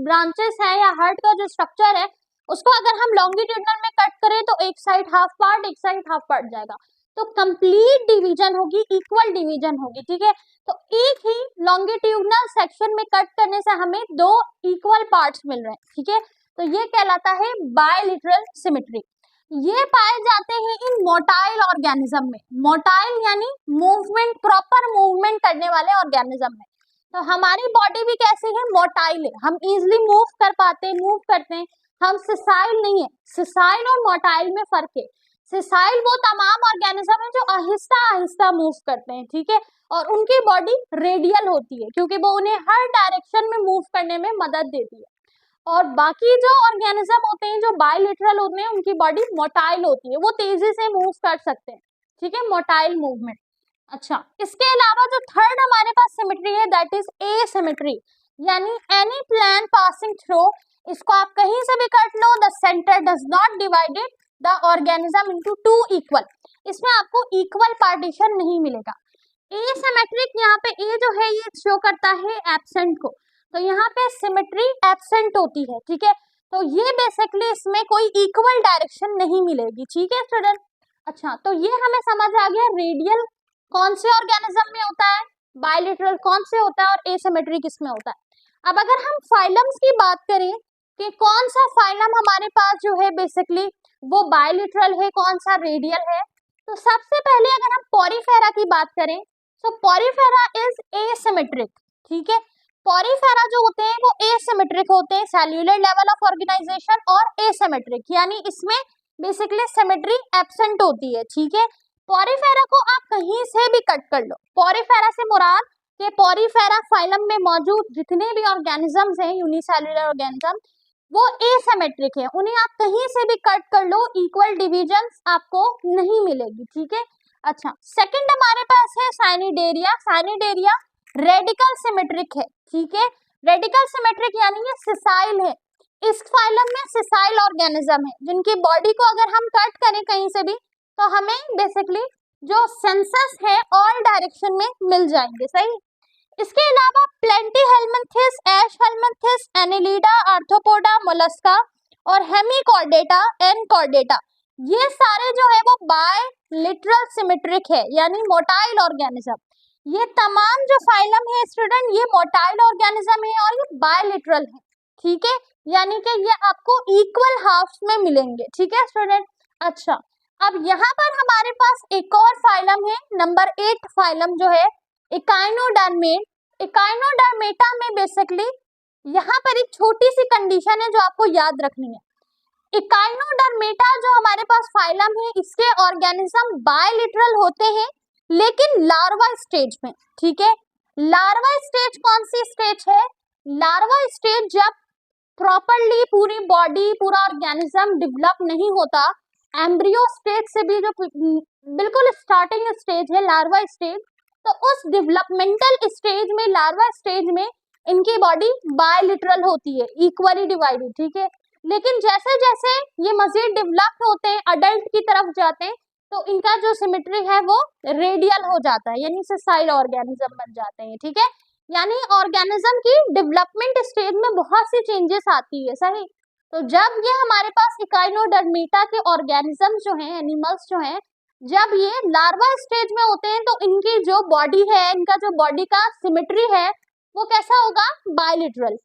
S1: ब्रांचेस है या हार्ट का जो स्ट्रक्चर है उसको अगर हम लॉन्गिट्यूडनल में कट करें तो एक साइड हाफ पार्ट, एक साइड हाफ पार्ट जाएगा, तो कंप्लीट डिवीजन होगी, इक्वल डिवीजन होगी। ठीक है, तो एक ही लॉन्गिट्यूडनल सेक्शन में कट करने से हमें दो इक्वल पार्ट्स मिल रहे हैं। ठीक है, तो ये कहलाता है बायलिटरल सिमेट्री। ये पाए जाते हैं इन मोटाइल ऑर्गेनिज्म में। मोटाइल यानी मूवमेंट, प्रॉपर मूवमेंट करने वाले ऑर्गेनिज्म में। तो हमारी बॉडी भी कैसी है, मोटाइल है, हम इजिली मूव कर पाते हैं, मूव करते हैं। हम सिसाइल नहीं है। सिसाइल और मोटाइल में फर्क है। सिसाइल वो तमाम ऑर्गेनिज्म है जो आहिस्ता आहिस्ता मूव करते हैं। ठीक है, और उनकी बॉडी रेडियल होती है क्योंकि वो उन्हें हर डायरेक्शन में मूव करने में मदद देती है। और बाकी जो ऑर्गेनिज्म होते हैं जो बायलिटरल होते हैं उनकी बॉडी मोटाइल होती है, वो तेजी से मूव कर सकते हैं। ठीक है, मोटाइल मूवमेंट। अच्छा, इसके अलावा जो थर्ड हमारे पास सिमेट्री है दैट इज एसिमेट्री, यानी एनी प्लेन पासिंग थ्रू। इसको आप कहीं से भी काट लो, the centre does not divided the organism into two equal. इसमें आपको इक्वल पार्टीशन नहीं मिलेगा। एसिमेट्रिक, यहाँ पे ए जो है ये शो करता है एब्सेंट को, तो यहाँ पे सिमेट्री एब्सेंट होती है। ठीक है, तो ये बेसिकली इसमें कोई इक्वल डायरेक्शन नहीं मिलेगी। ठीक है स्टूडेंट। अच्छा, तो ये हमें समझ आ गया रेडियल कौन से ऑर्गेनिज्म में होता है, बायलिटरल कौन से होता है और एसिमेट्री किस में होता है। अब अगर हम फाइलम्स की बात करें कि कौन सा फाइलम हमारे पास जो है बेसिकली वो बायलिटरल है, कौन सा रेडियल है, तो सबसे पहले अगर हम पॉरीफेरा की बात करें तो पॉरीफेरा इज एसिमेट्रिक। ठीक है, पॉरीफेरा जो होते हैं वो एसिमेट्रिक होते हैं, सेल्यूलर लेवल ऑफ ऑर्गेनाइजेशन, और एसिमेट्रिक यानी इसमें बेसिकली सिमेट्री एब्सेंट होती है। ठीक है, पॉरीफेरा को आप कहीं से भी कट कर लो। पॉरीफेरा से मुराद के पॉरीफेरा फाइलम में मौजूद जितने भी ऑर्गेनिजम्स हैं, यूनिसेल्युलर ऑर्गेनिज्म, वो एसिमेट्रिक है, उन्हें आप कहीं से भी कट कर लो, इक्वल डिविजन्स आपको नहीं मिलेगी। ठीक है। अच्छा, सेकंड हमारे पास है साइनिडेरिया। साइनिडेरिया रेडिकल सिमेट्रिक है। ठीक है, रेडिकल सिमेट्रिक यानी ये सिसाइल है। इस फाइलम में सिसाइल ऑर्गेनिज्म है जिनकी बॉडी को अगर हम कट करें कहीं से भी तो हमें बेसिकली जो सेंसस है ऑल डायरेक्शन में मिल जाएंगे। सही। इसके अलावा प्लेंटीहेल्मिन्थिस, एशहेल्मिन्थिस, एनेलिडा, आर्थ्रोपोडा, मोलस्का और हेमिकॉर्डेटा, एनकॉर्डेटा, ये सारे जो है वो बायलिटरल सिमेट्रिक है यानी मोटाइल ऑर्गेनिज्म। ये तमाम जो फाइलम है स्टूडेंट ये मोटाइल ऑर्गेनिज्म है और ये बायलिटरल है। ठीक है, यानी कि ये आपको इक्वल हाफ्स में मिलेंगे। ठीक है स्टूडेंट। अच्छा, अब यहाँ पर हमारे पास एक और फाइलम है, नंबर 8 फाइलम जो है इकाइनोडर्मेट। इकाइनोडर्मेटा में बेसिकली यहाँ पर एक छोटी सी कंडीशन है जो आपको याद रखनी है। इकाइनोडर्मेटा जो हमारे पास फाइलम है इसके ऑर्गेनिज्म बायलिटरल होते हैं लेकिन लार्वा स्टेज में, ठीक है, लार्वा स्टेज कौन सी स्टेज है? लार्वा स्टेज जब प्रॉपरली पूरी बॉडी पूरा ऑर्गेनिज्म डेवलप नहीं होता, एम्ब्रियो स्टेज से भी जो बिल्कुल स्टार्टिंग स्टेज है लार्वा स्टेज, तो उस डेवलपमेंटल स्टेज में, लार्वा स्टेज में इनकी बॉडी बायलिटरल होती है, इक्वली डिवाइडेड, ठीक है। लेकिन जैसे जैसे ये मजीद डेवलप होते हैं, अडल्ट की तरफ जाते हैं, तो इनका जो सिमेट्री है वो रेडियल हो जाता है, यानी सेसाइल ऑर्गेनिज्म बन जाते हैं, ठीक है। यानी ऑर्गेनिज्म की डेवलपमेंट स्टेज में बहुत सी चेंजेस आती है, सही। तो जब ये हमारे पास इकाइनोडर्मेटा के ऑर्गेनिज्म जो हैं, एनिमल्स जो हैं, जब ये लार्वा स्टेज में होते हैं, तो इनकी जो बॉडी है, इनका जो बॉडी का सिमेट्री है वो कैसा होगा? बायलिटरल,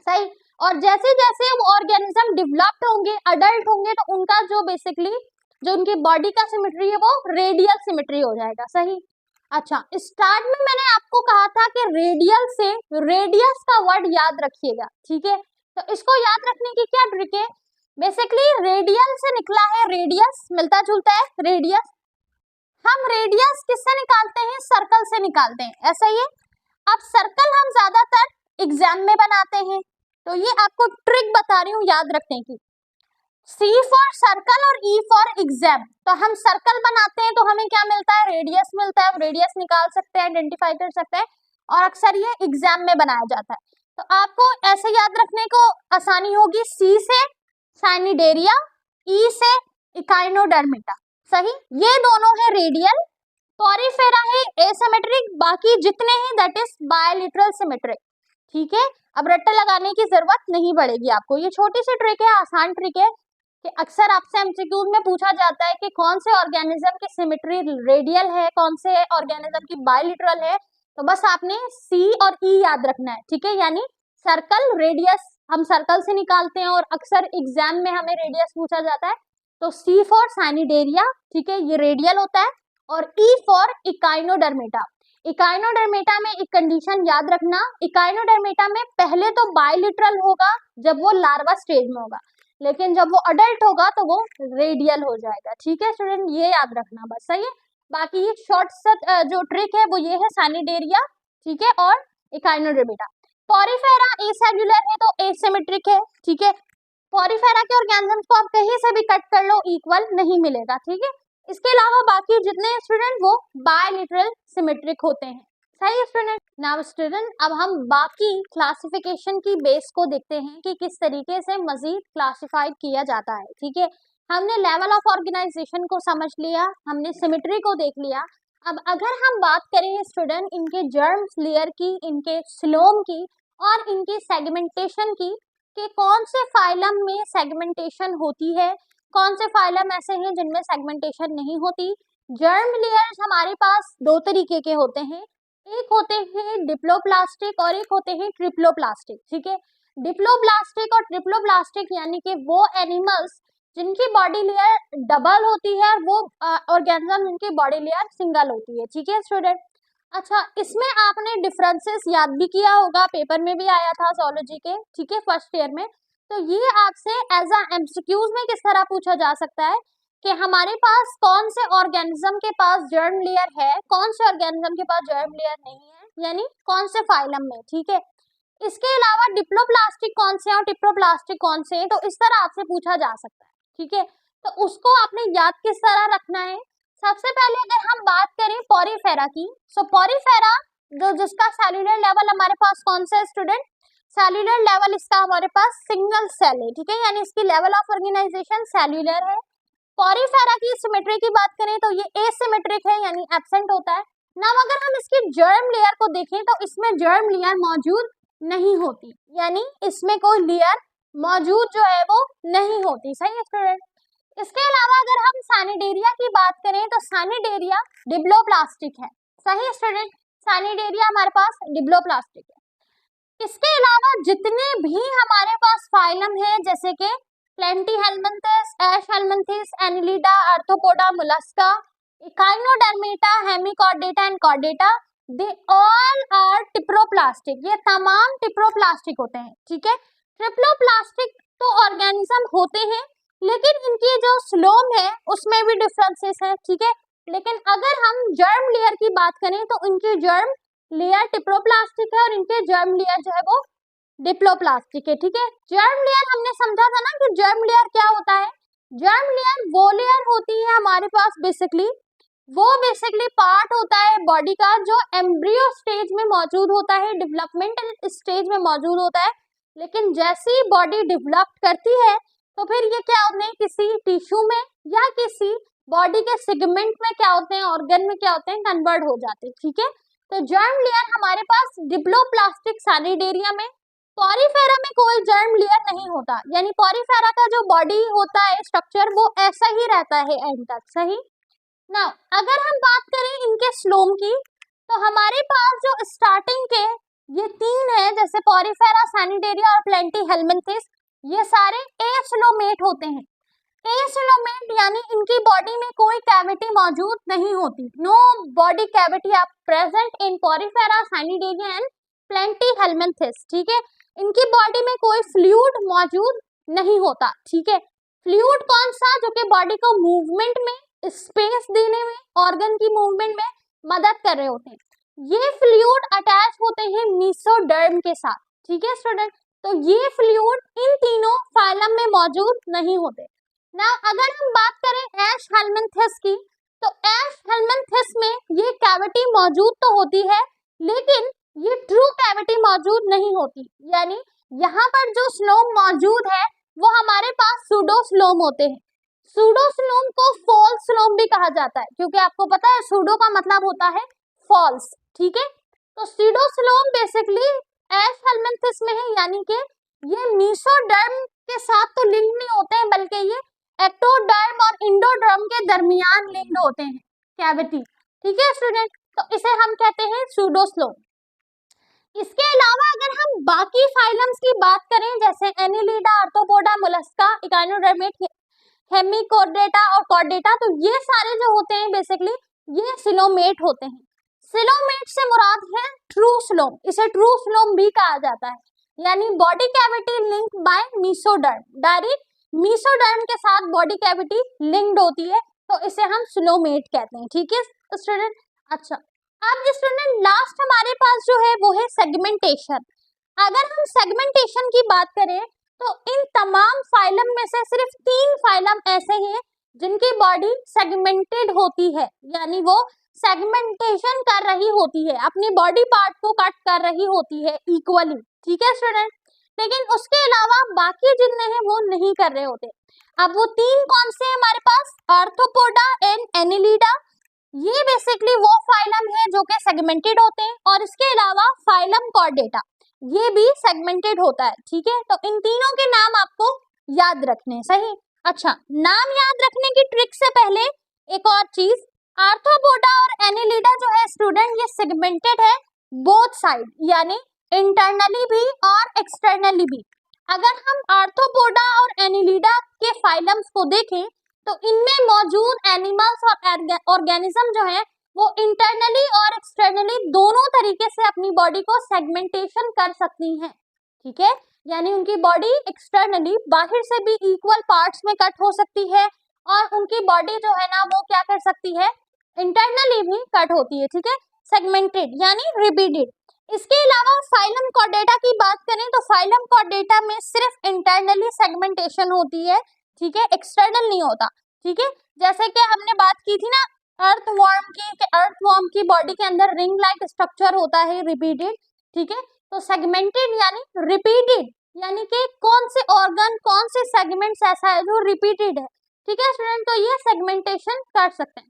S1: सही। और जैसे जैसे वो ऑर्गेनिज्म डेवलप्ड होंगे, अडल्ट होंगे, तो उनका जो बेसिकली जो उनकी बॉडी का सिमेट्री है वो रेडियल सिमेट्री हो जाएगा, सही। अच्छा, स्टार्ट में मैंने आपको कहा था कि रेडियल से रेडियस का वर्ड याद रखिएगा, ठीक है। तो इसको याद रखने की क्या ट्रिक है? बेसिकली रेडियल से निकला है रेडियस, मिलता जुलता है रेडियस। हम रेडियस किससे निकालते हैं? सर्कल से निकालते हैं, ऐसा ही है। अब सर्कल हम ज्यादातर एग्जाम में बनाते हैं, तो ये आपको ट्रिक बता रही हूँ याद रखने की। C फॉर सर्कल और E फॉर एग्जाम। तो हम सर्कल बनाते हैं तो हमें क्या मिलता है? रेडियस मिलता है। रेडियस निकाल सकते हैं, आइडेंटिफाई कर सकते हैं, और अक्सर ये एग्जाम में बनाया जाता है। तो आपको ऐसे याद रखने को आसानी होगी, C से साइनिडेरिया, E से इकाइनोडर्मेटा, सही। ये दोनों है रेडियल, पॉरीफेरा है एसिमेट्रिक, बाकी जितने हैं दैट इज बायलिटरल सिमेट्रिक, ठीक है। अब रट्टा लगाने की जरूरत नहीं पड़ेगी आपको, ये छोटी सी ट्रिक है, आसान ट्रिक है कि अक्सर आपसे एमसीक्यूज में पूछा जाता है कि कौन से ऑर्गेनिज्म की सिमेट्री रेडियल है, कौन से ऑर्गेनिज्म की बायलिटरल है। तो बस आपने C और E याद रखना है, ठीक है। यानी सर्कल, रेडियस हम सर्कल से निकालते हैं, और अक्सर एग्जाम में हमें रेडियस पूछा जाता है। तो C फॉर साइनिडेरिया, ठीक है, ये रेडियल होता है, और E फॉर इकाइनोडर्मेटा। इकाइनोडर्मेटा में एक कंडीशन याद रखना, इकाइनोडर्मेटा में पहले तो बायलिटरल होगा जब वो लार्वा स्टेज में होगा, लेकिन जब वो अडल्ट होगा तो वो रेडियल हो जाएगा, ठीक है स्टूडेंट, ये याद रखना बस, सही है। बाकी ये शॉर्ट सा जो ट्रिक है वो ये है, साइनिडेरिया, ठीक है, और इकाइनोडर्मेटा। पॉरीफेरा एसेल्युलर है तो एसिमेट्रिक है, ठीक है। पॉरीफेरा के ऑर्गेनिजम्स को आप कहीं से भी कट कर लो, इक्वल नहीं मिलेगा, ठीक है। इसके अलावा बाकी जितने स्टूडेंट वो बायलिटरल सिमेट्रिक होते हैं, सही है स्टूडेंट। नाउ स्टूडेंट, अब हम बाकी क्लासिफिकेशन की बेस को देखते हैं कि किस तरीके से मजीद क्लासिफाई किया जाता है, ठीक है। हमने लेवल ऑफ ऑर्गेनाइजेशन को समझ लिया, हमने सिमेट्री को देख लिया। अब अगर हम बात करें स्टूडेंट इनके जर्म्स लेयर की, इनके स्लोम की, और इनकी सेगमेंटेशन की, कि कौन से फाइलम में सेगमेंटेशन होती है, कौन से फाइलम ऐसे हैं जिनमें सेगमेंटेशन नहीं होती। जर्म लेयर्स हमारे पास दो तरीके के होते हैं, एक होते हैं डिप्लोप्लास्टिक और एक होते हैं ट्रिप्लोप्लास्टिक, ठीक है। डिप्लोप्लास्टिक और ट्रिप्लोप्लास्टिक यानी कि वो एनिमल्स जिनकी बॉडी लेयर डबल होती है, वो ऑर्गेनिज्म जिनकी बॉडी लेयर सिंगल होती है, ठीक है स्टूडेंट। अच्छा, इसमें आपने डिफरेंसेस याद भी किया होगा, पेपर में भी आया था zoology के, ठीक है, फर्स्ट ईयर में। तो ये आपसे एज अ एमसीक्यूज में किस तरह पूछा जा सकता है कि हमारे पास कौन से ऑर्गेनिज्म के पास जर्म लेयर है, कौन से ऑर्गेनिज्म के पास जर्म लेयर नहीं है, यानी कौन से फाइलम में, ठीक है। इसके अलावा डिप्लोप्लास्टिक कौन से और टिप्रोप्लास्टिक कौन से हैं, तो इस तरह आपसे पूछा जा सकता है, ठीक है। तो उसको आपने याद किस तरह रखना है? सबसे पहले अगर हम बात करें पॉरीफेरा की, सो पॉरीफेरा जो जिसका सेल्यूलर लेवल हमारे पास कौन सा है स्टूडेंट? सेल्यूलर लेवल इसका हमारे पास सिंगल सेल है, ठीक है, यानी इसकी लेवल ऑफ ऑर्गेनाइजेशन सेल्यूलर है। पॉरीफेरा की सिमेट्री की बात करें तो ये एसिमेट्रिक है, यानी एब्सेंट होता है। नाउ अगर हम इसकी जर्म लेयर को देखें तो इसमें जर्म लेयर मौजूद नहीं होती, यानी इसमें कोई लेयर मौजूद जो है वो नहीं होती, सही है स्टूडेंट। इसके अलावा अगर हम सानिडेरिया की बात करें तो सानिडेरिया डिप्लोप्लास्टिक है, सही है स्टूडेंट, सानिडेरिया हमारे पास डिप्लोप्लास्टिक है। इसके अलावा जितने भी हमारे पास फाइलम है जैसे कि platyhelminthes, aschelminthes, annelida, arthropoda, mollusca, echinodermata, hemichordata and chordata, they all are triploblastic, ये तमाम टिप्रोप्लास्टिक होते हैं, ठीक है। ट्रिप्लोप्लास्टिक तो ऑर्गेनिज्म होते हैं, लेकिन इनकी जो स्लोम है उसमें भी डिफरेंसेस हैं, ठीक है। लेकिन अगर हम जर्म लेयर की बात करें तो इनकी जर्म लेयर टिप्लोप्लास्टिक है और इनके जर्म लेयर जो है वो डिप्लोप्लास्टिक है। ठीक है, जर्म लेयर हमने समझा था ना कि जर्म लेयर क्या होता है। जर्म लेयर वो लेयर होती है हमारे पास बेसिकली पार्ट होता है बॉडी का जो एम्ब्रियो स्टेज में मौजूद होता है, डेवलपमेंटल स्टेज में मौजूद होता है, लेकिन जैसे ही बॉडी डेवलप करती है तो फिर ये क्या होते हैं, किसी टिश्यू में या किसी बॉडी के सेगमेंट में क्या होते हैं, ऑर्गन में क्या होते हैं, कन्वर्ट हो जाते हैं। ठीक है, तो जर्म लेयर हमारे पास डिप्लोप्लास्टिक सैनिडेरिया में, पॉरीफेरा में कोई जर्म लेयर नहीं होता, यानी पॉरीफेरा का जो बॉडी होता है स्ट्रक्चर वो ऐसा ही रहता है एंड तक। सही। नाउ अगर हम बात करें इनके स्लोम की तो हमारे पास जो स्टार्टिंग के ये तीन है, जैसे पॉरीफेरा, सैनिडेरिया और प्लेंटीहेल्मिन्थिस, ये सारे एस्लोमेट होते हैं। एस्लोमेट यानी इनकी बॉडी में कोई कैविटी मौजूद नहीं होती, no body cavity are present in porifera, cnidaria and platyhelminthes. ठीक है, इनकी बॉडी में कोई फ्लूइड मौजूद नहीं होता। ठीक है, फ्लूइड कौन सा, जो कि बॉडी को मूवमेंट में, स्पेस देने में, ऑर्गन की मूवमेंट में मदद कर रहे होते हैं। ये फ्लूइड अटैच होते हैं मीसोडर्म के साथ। ठीक है स्टूडेंट, तो ये फ्लूइड इन तीनों फाइलम में मौजूद नहीं होते। ना अगर हम बात करें एशहेल्मिन्थिस की तो एशहेल्मिन्थिस में ये कैविटी मौजूद तो होती है लेकिन ये ट्रू कैविटी मौजूद नहीं होती, यानी यहाँ पर जो स्लोम मौजूद है वो हमारे पास सूडोस्लोम होते हैं। सूडोस्लोम को फॉल्स स्लोम भी कहा जाता है, क्योंकि आपको पता है सूडो का मतलब होता है फॉल्स। ठीक है, तो सूडोस्लोम बेसिकली एशहेल्मिन्थिस में है, यानी कि ये मीसोडर्म के साथ तो लिंक नहीं होते हैं बल्कि ये एक्टोडर्म और इंडोडर्म के दरमियान लिंक्ड होते हैं कैविटी। ठीक है स्टूडेंट, तो इसे हम कहते हैं सूडोस्लोम। इसके अलावा अगर हम बाकी फाइलम्स की बात करें जैसे एनिलिडा, आर्थ्रोपोडा, मोलस्का, इकाइनोडर्मेट, हेमिकोर्डेटा और कॉर्डेटा, तो ये सारे जो होते हैं बेसिकली ये सिलोमेट होते हैं। सिलोमेट से मुराद है ट्रू स्लोम, इसे ट्रू स्लोम भी कहा जाता है, यानी body cavity link by mesoderm, direct mesoderm के साथ बॉडी कैविटी लिंक्ड होती है, तो इसे हम सिलोमेट कहते हैं। ठीक है स्टूडेंट। अच्छा, अब स्टूडेंट लास्ट हमारे पास जो है वो है सेगमेंटेशन। अगर हम सेगमेंटेशन की बात करें तो इन तमाम फाइलम में से सिर्फ 3 फाइलम ऐसे हैं जिनकी बॉडी सेगमेंटेड होती है, यानी वो सेगमेंटेशन कर रही होती है, अपनी बॉडी पार्ट को कट कर रही होती है इक्वली। ठीक है स्टूडेंट, लेकिन उसके अलावा बाकी जितने हैं वो नहीं कर रहे होते। अब वो 3 कौन से हैं हमारे पास, आर्थ्रोपोडा एंड एनिलिडा, ये बेसिकली वो फाइलम है जो कि सेगमेंटेड होते हैं, और इसके अलावा फाइलम कॉर्डेटा ये भी सेगमेंटेड होता है। ठीक है, तो इन तीनों के नाम आपको याद रखने। सही। अच्छा, नाम याद रखने की ट्रिक से पहले एक और चीज, आर्थ्रोपोडा और एनिलिडा जो है स्टूडेंट ये सेगमेंटेड है बोथ साइड, यानी इंटरनली भी और एक्सटर्नली भी। अगर हम आर्थ्रोपोडा और एनिलिडा के फाइलम्स को देखें तो इनमें मौजूद एनिमल्स और ऑर्गेनिज्म जो है वो इंटरनली और एक्सटर्नली दोनों तरीके से अपनी बॉडी को सेगमेंटेशन कर सकती हैं। ठीक है, यानी उनकी बॉडी एक्सटर्नली बाहर से भी इक्वल पार्ट्स में कट हो सकती है और उनकी बॉडी जो है ना वो क्या कर सकती है, इंटरनली भी कट होती है। ठीक है, सेगमेंटेड यानी रिपीटेड। इसके अलावा फाइलम कॉर्डेटा की बात करें तो फाइलम कॉर्डेटा में सिर्फ इंटरनली सेगमेंटेशन होती है। ठीक है, एक्सटर्नल नहीं होता। ठीक है, जैसे कि हमने बात की थी ना अर्थवर्म की बॉडी के अंदर रिंग लाइक स्ट्रक्चर होता है रिपीटेड। ठीक है, तो सेगमेंटेड यानी रिपीटेड, यानी कि कौन से ऑर्गन कौन से सेगमेंट्स ऐसा है जो रिपीटेड है। ठीक है स्टूडेंट, तो ये सेगमेंटेशन कर सकते हैं।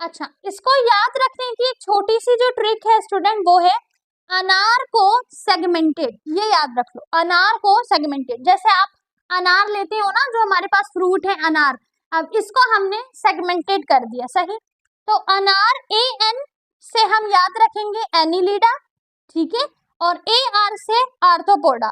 S1: अच्छा, इसको याद रखने की एक छोटी सी जो ट्रिक है स्टूडेंट वो है अनार को सेगमेंटेड। ये याद रख लो, अनार को सेगमेंटेड। जैसे आप अनार लेते हो ना, जो हमारे पास फ्रूट है अनार, अब इसको हमने सेगमेंटेड कर दिया। सही, तो अनार AN से हम याद रखेंगे एनिलिडा। ठीक है, और AR से आर्थ्रोपोडा,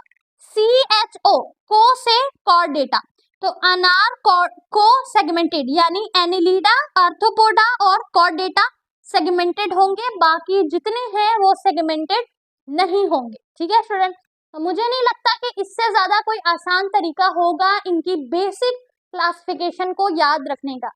S1: CHO को से कॉर्डेटा। तो अनार को सेगमेंटेड यानी एनिलिडा, आर्थ्रोपोडा और कॉर्डेटा सेगमेंटेड होंगे, बाकी जितने हैं वो सेगमेंटेड नहीं होंगे। ठीक है स्टूडेंट, तो मुझे नहीं लगता कि इससे ज्यादा कोई आसान तरीका होगा इनकी बेसिक क्लासिफिकेशन को याद रखने का।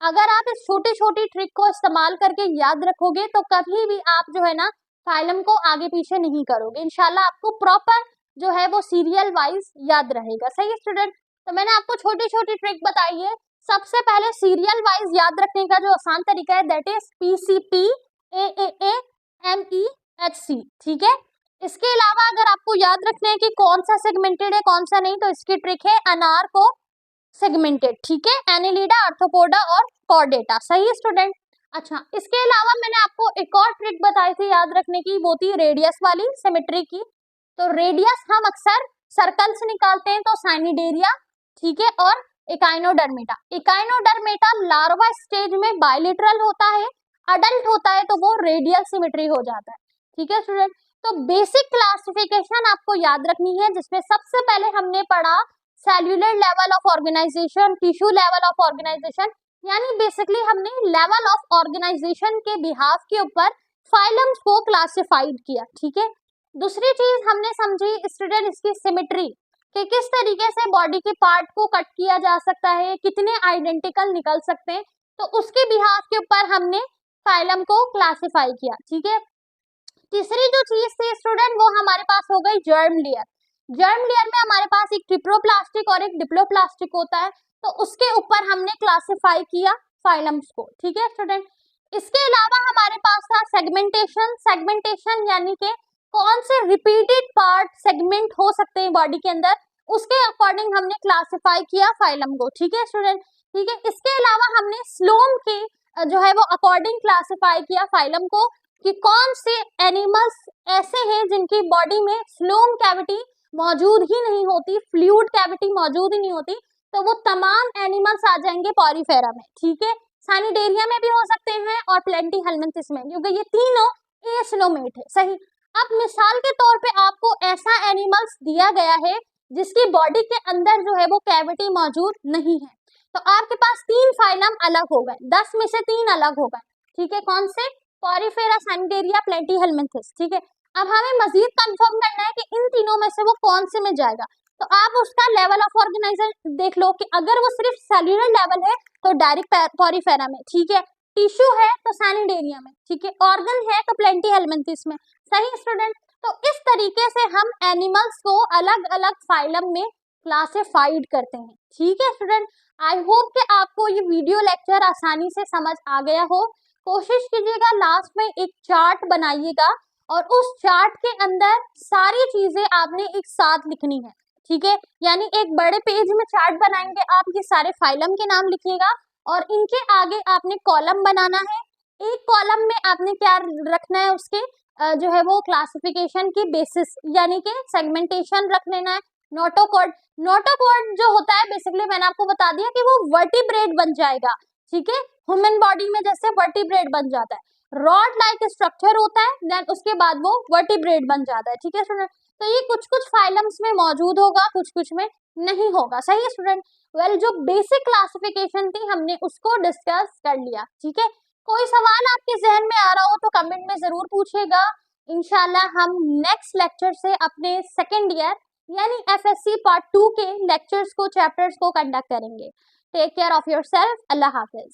S1: अगर आप इस छोटी छोटी ट्रिक को इस्तेमाल करके याद रखोगे तो कभी भी आप जो है ना फाइलम को आगे पीछे नहीं करोगे, इंशाल्लाह आपको प्रॉपर जो है वो सीरियल वाइज याद रहेगा। सही है स्टूडेंट, तो मैंने आपको छोटी छोटी ट्रिक बताई है। सबसे पहले सीरियल वाइज याद रखने का जो आसान तरीका है दैट इज PCP AAAMEHC, ठीक है। इसके अलावा अगर आपको याद रखना है कि कौन सा सेगमेंटेड है कौन सा नहीं, तो इसकी ट्रिक है अनार को सेगमेंटेड, ठीक है, एनिलिडा, आर्थ्रोपोडा और कॉर्डेटा। सही है स्टूडेंट। अच्छा, इसके अलावा मैंने आपको एक और ट्रिक बताई थी याद रखने की, वो थी रेडियस वाली, सिमेट्री की। तो रेडियस हम अक्सर सर्कल से निकालते हैं, तो साइनिडेरिया, ठीक है, और इकाइनोडर्मेटा। इकाइनोडर्मेटा लार्वा स्टेज में बायलेटरल होता है, अडल्ट होता है तो वो रेडियल सिमेट्री हो जाता है, ठीक है स्टूडेंट। तो बेसिक क्लासिफिकेशन आपको याद रखनी है, जिसमें सबसे पहले हमने पढ़ा cellular level of organisation, tissue level of organisation, यानी बेसिकली हमने लेवल ऑफ ऑर्गेनाइजेशन के बिहाफ के ऊपर फाइलम्स को क्लासिफाइड किया, ठीक है। दूसरी चीज हमने समझी स्टूडेंट इसकी सिमेट्री, कि किस तरीके से बॉडी के पार्ट को कट किया जा सकता है, कितने आइडेंटिकल निकल सकते हैं, तो उसके बिहाफ के ऊपर हमने फाइलम को क्लासिफाई किया, ठीक है। तीसरी जो चीज थी स्टूडेंट वो हमारे पास हो गई जर्म लेयर। जर्म लेयर में हमारे पास एक ट्रिप्लोप्लास्टिक और एक डिप्लोप्लास्टिक होता है, तो उसके ऊपर हमने क्लासिफाई किया फाइलम्स को, ठीक है स्टूडेंट। इसके अलावा हमारे पास था सेगमेंटेशन। सेगमेंटेशन यानी कि कौन से रिपीटेड पार्ट सेगमेंट हो सकते हैं बॉडी के अंदर, उसके अकॉर्डिंग हमने क्लासिफाई किया फाइलम को, ठीक है स्टूडेंट, ठीक है। इसके अलावा हमने स्लोम के जो है वो अकॉर्डिंग क्लासिफाई किया फाइलम को, कि कौन से एनिमल्स ऐसे हैं जिनकी बॉडी में स्लोम कैविटी मौजूद ही नहीं होती, फ्लूइड कैविटी मौजूद ही नहीं होती, तो वो तमाम एनिमल्स आ जाएंगे पॉरीफेरा में, ठीक है। सानिडेरिया में भी हो सकते हैं और प्लेंटीहेल्मिन्थिस में, क्योंकि ये तीनों एस्लोमेट है। सही। अब मिसाल के तौर पे आपको ऐसा एनिमल्स दिया गया है जिसकी बॉडी के अंदर जो है वो कैविटी मौजूद नहीं है, तो आपके पास 3 फाइलम अलग हो गए, 10 में से 3 अलग हो गए, ठीक है। कौन से? पॉरीफेरा, सानिडेरिया, प्लेंटीहेल्मिन्थिस, ठीक है। अब हमें मजीद कंफर्म करना है कि इन तीनों में से वो कौन से में जाएगा, तो आप उसका लेवल ऑफ ऑर्गेनाइजेशन देख लो, कि अगर वो सिर्फ सेल्यूलर लेवल है तो डायरेक्ट पॉरीफेरा में, ठीक है, टिश्यू है तो सानिडेरिया में, ठीक है, ऑर्गन है तो प्लेंटीहेल्मिन्थिस में। सही स्टूडेंट, तो इस तरीके से हम एनिमल्स को अलग अलग फाइलम में क्लासिफाइड करते हैं, ठीक है स्टूडेंट। आई होप कि आपको ये वीडियो लेक्चर आसानी से समझ आ गया हो। कोशिश कीजिएगा लास्ट में एक चार्ट बनाइएगा और उस चार्ट के अंदर सारी चीजें आपने एक साथ लिखनी है, ठीक है। यानी एक बड़े पेज में चार्ट बनाएंगे आप, ये सारे फाइलम के नाम लिखिएगा और इनके आगे आपने कॉलम बनाना है। एक कॉलम में आपने क्या रखना है, उसके जो है वो क्लासिफिकेशन की बेसिस, यानी कि सेगमेंटेशन रख लेना है। नोटोकॉर्ड, नोटोकॉर्ड जो होता है बेसिकली मैंने आपको बता दिया कि वो वर्टिब्रेट बन जाएगा, ठीक है, ह्यूमन बॉडी में जैसे वर्टिब्रेट बन जाता है, रॉड लाइक स्ट्रक्चर होता है, देन उसके बाद वो वर्टिब्रेट बन जाता है, ठीक है स्टूडेंट। तो ये कुछ कुछ फाइलम्स में मौजूद होगा, कुछ कुछ में नहीं होगा। सही है स्टूडेंट। वेल, जो बेसिक क्लासिफिकेशन थी हमने उसको डिस्कस कर लिया, ठीक है। कोई सवाल आपके जहन में आ रहा हो तो कमेंट में जरूर पूछिएगा। इंशाल्लाह हम नेक्स्ट लेक्चर से अपने सेकेंड ईयर यानी FSC पार्ट 2 के लेक्चर्स को, चैप्टर्स को कंडक्ट करेंगे। Take care of yourself. अल्लाह हाफिज।